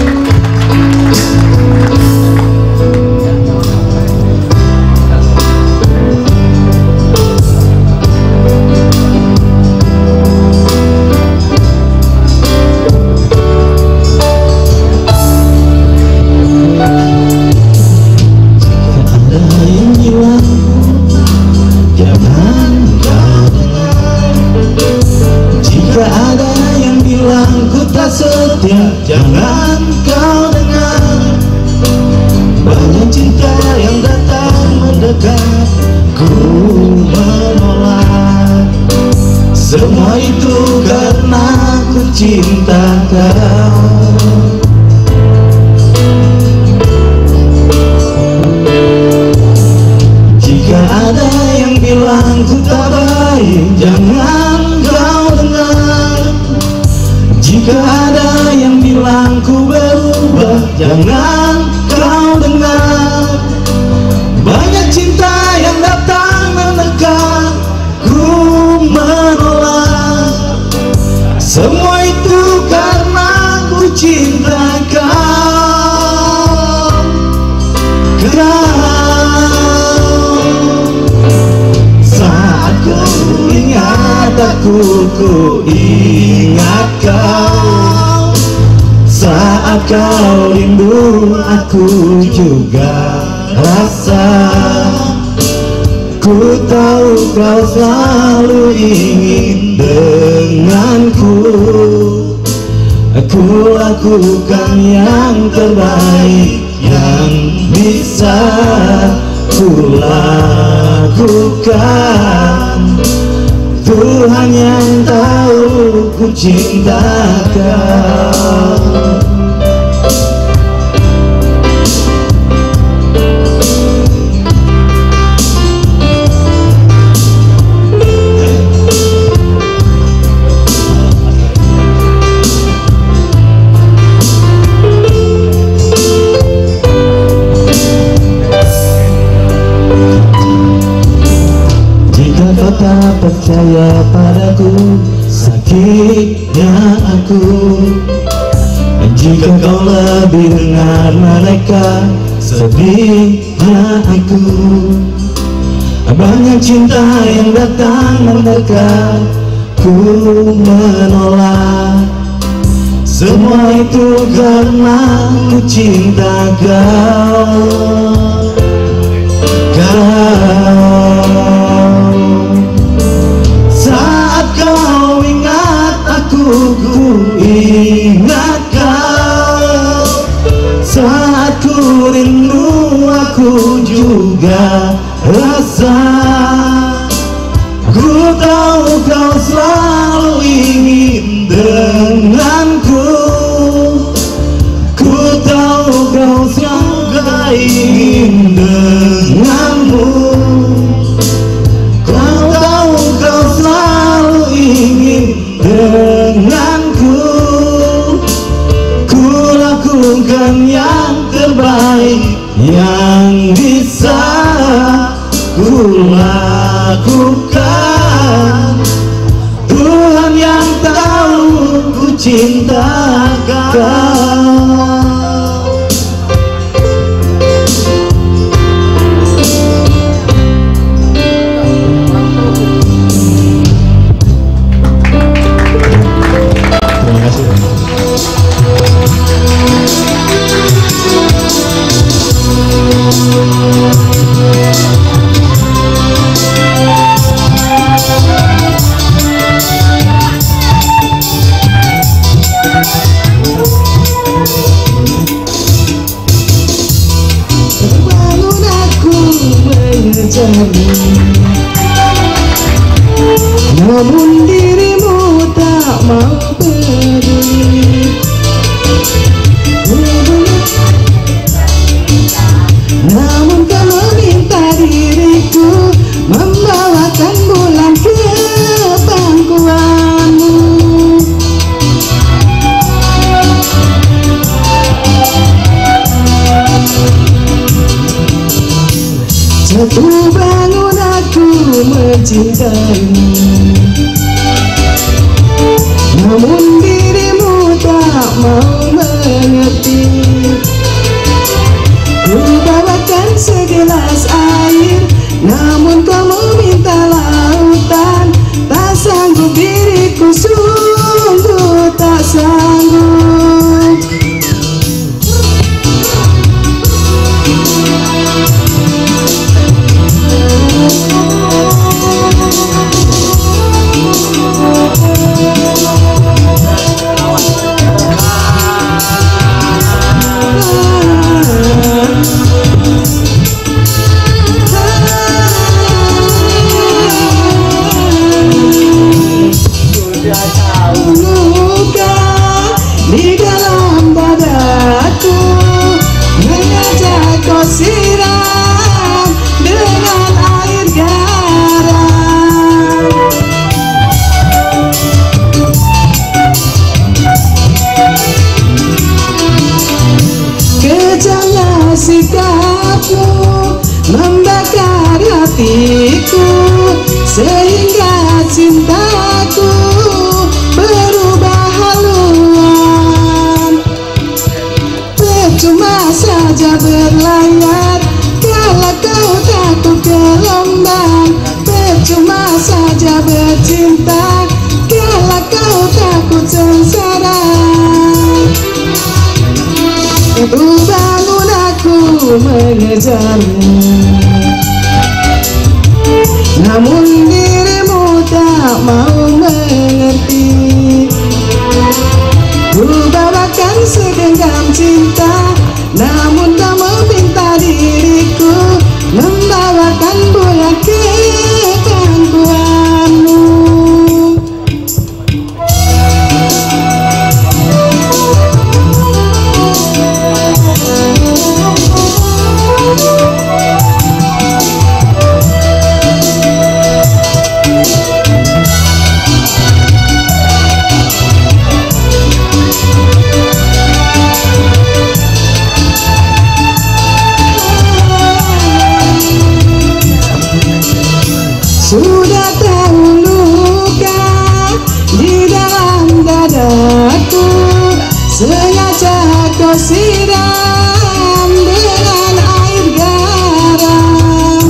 Jangan kau dengar banyak cinta yang datang mendekat, ku menolak. Semua itu karena ku cinta kau. Jika ada yang bilang ku tak baik, jangan kau dengar. Jika ada yang bilang ku berubah, jangan kau dengar. Banyak cinta yang datang mendekat, ku menolak. Semua itu karena ku cinta kau. Saat kau ingat aku, ku ingat kau. Saat kau rindu, aku juga rasa. Ku tahu kau selalu ingin denganku. Aku lakukan yang terbaik yang bisa ku lakukan. Tuhan yang tahu ku cinta kau. Tak percaya padaku, sakitnya aku. Jika kau lebih dengar mereka, sedihnya aku. Banyak cinta yang datang mendekat, ku menolak. Semua itu karena ku cinta kau. Saat kau ingat aku, ku ingat kau. Saat ku rindu, aku juga rasa. Ku tahu kau selalu ingin denganku. Ku tahu kau selalu ingin denganmu. Ku tahu kau selalu ingin denganku. Ku lakukan yang terbaik yang bisa ku lakukan. Tuhan yang tahu ku cinta kau. Terima kasih. Terbangun aku mengejarmu, namun dirimu tak mau peduli. Namun kau meminta diriku membawakan bulan ke pangkuanmu. Jatuh bangun aku mencintaimu, namun dirimu tak mau mengerti. Ku bawakan segelas air, namun kau meminta lautan. Tak sanggup diriku, sungguh tak sanggup. Luka di dalam dadaku, mengajak kau siram dengan air garam. Kejamnya sikapmu membakar hatiku, sehingga cintaku berubah haluan. Percuma saja berlayar kalau kau takut gelombang. Percuma saja bercinta kalau kau takut sengsara. Itu bangun aku mengejarmu, namun dirimu tak mau mengerti. Ku bawakan segenggam cinta, namun kau meminta diriku membawakan bulan ke pangkuanmu. Sudah tahu luka di dalam dadaku, sengaja kau siram dengan air garam.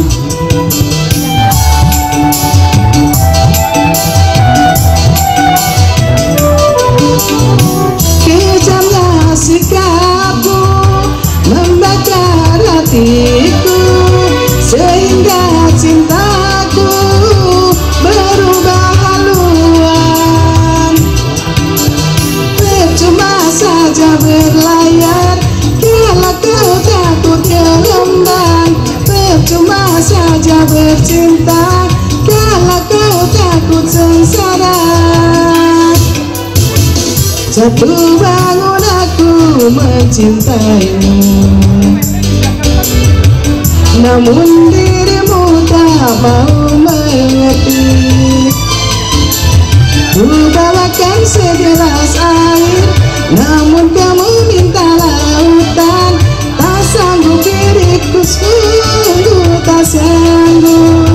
Satu bangun aku mencintaimu, namun dirimu tak mau mengerti. Ku bawakan segelas air, namun kamu minta lautan. Tak sanggup diriku, sungguh tak sanggup.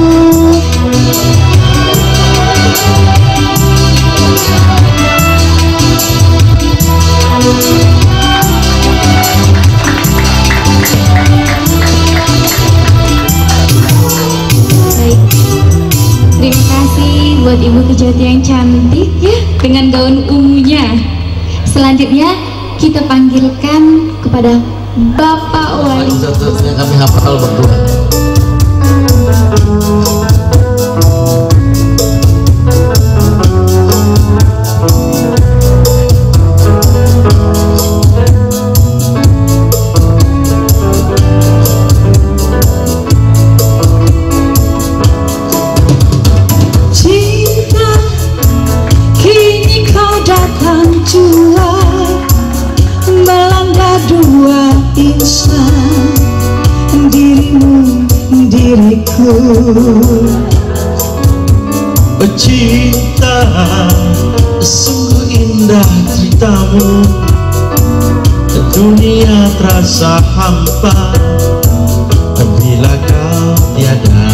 Terima kasih buat Ibu Kejati yang cantik ya dengan gaun ungunya. Selanjutnya kita panggilkan kepada Bapak Wali. Satu-satunya kami hafal berdua. Melanda dua insan, dirimu, diriku. Cinta sungguh indah ceritamu, dunia terasa hampa bila kau tiada.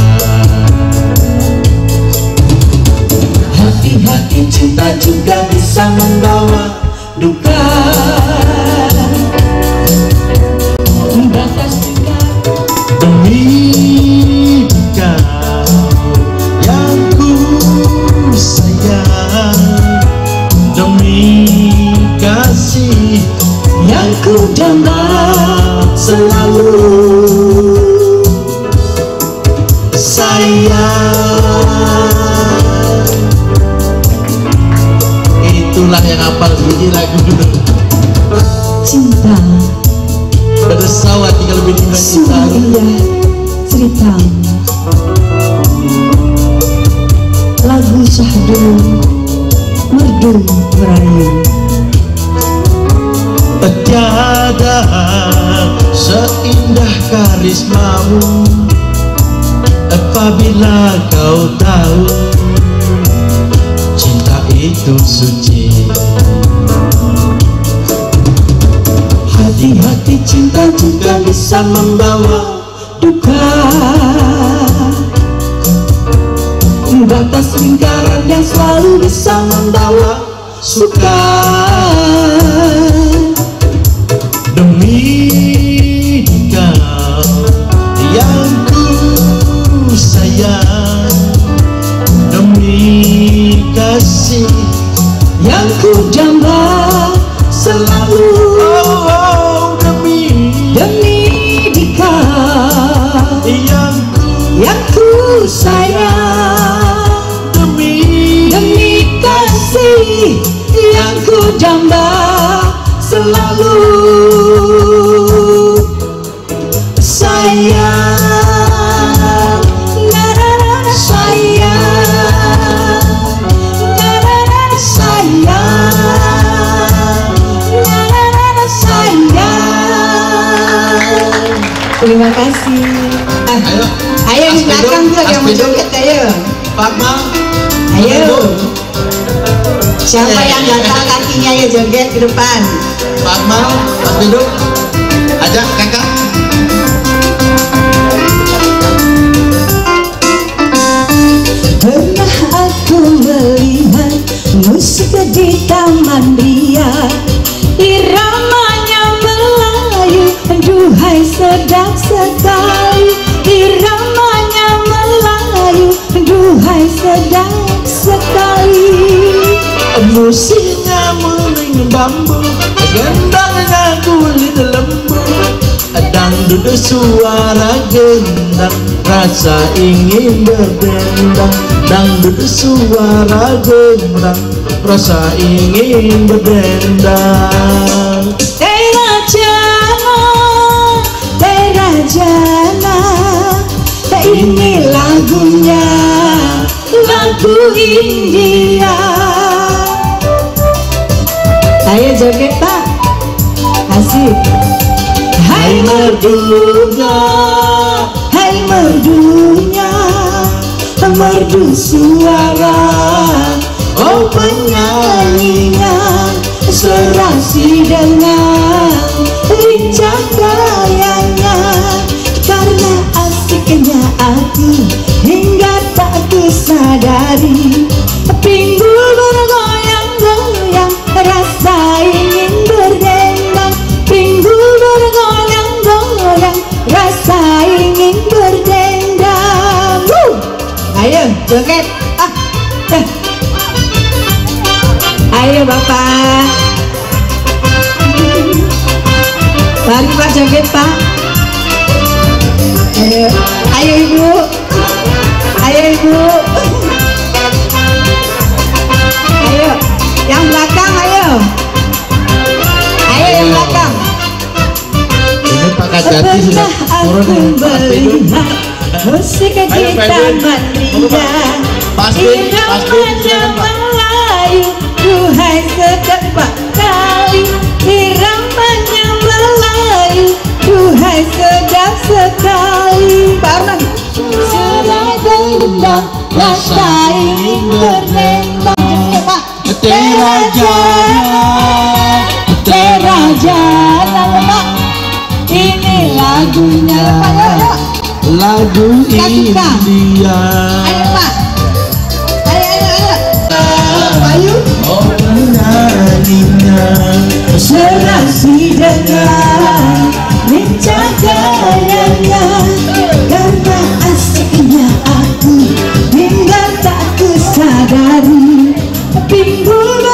Hati-hati cinta juga bisa membawa duka. Batas tingkat Demi kau yang ku sayang, demi kasih yang ku damba selalu. Sayang, Itulah yang hafal bunyi lagu dulu. cinta Bersawat tinggal lebih kita. sungguh indah ceritamu. Lagu syahdu merdu merayu. tiada seindah karismamu. Apabila kau tahu cinta itu suci. Hati-hati cinta juga bisa membawa duka. Batas lingkaran yang selalu bisa membawa suka. Demi kau yang ku sayang, demi kasih yang ku damba selalu. Demi dikau yang ku sayang, demi kasih yang ku damba selalu. Sayang, sayang, sayang. Terima kasih. Ayo di belakang tuh yang mau joget, ayo. Fatma, Ayo. Siapa yang gatal kakinya ya joget ke depan. Fatma, Mas Biduk, ajak kakak. Pernah aku melihat musik di taman liar, iramanya Melayu, duhai sedap sekali. Iramanya Melayu, duhai sedap sekali. musiknya muling bambu, gendangnya kulit lembu. Dangdut suara gendang, rasa ingin berdendang. Dangdut suara gendang, rasa ingin berdendang. Terajana, ini lagunya, lagu India. Ayo joget Pak. Asik. Hai merdunya, hai merdunya, merdu suara, oh penyanyinya, serasi dengan lincah gayanya. Karena asiknya aku hingga tak kusadari, pinggul bergoyang-goyang, rasa ingin berdendang. Pinggul bergoyang-goyang, rasa ingin berdendang. Ayo joget. Ayo Bapak. Mari Pak joget Pak. Ayo, ayo Ibu. Ayo Ibu. Ayo, yang belakang ayo. Ayo yang belakang. Ini Pak Kajati sudah turun melihat musik kita merindah, iramanya Melayu, duhai sedap kali. Iramanya Melayu, duhai sedap sekali. Pak Arman. Sudah dendam, rasa ingin berdendam. Pak. Terajana, Pak. Ini lagunya, lagu India. Ayo Pak. Ayo. Ayo. Oh penyanyinya, Serasi dengan lincah gayanya. Karena asiknya aku hingga tak kusadari, pinggul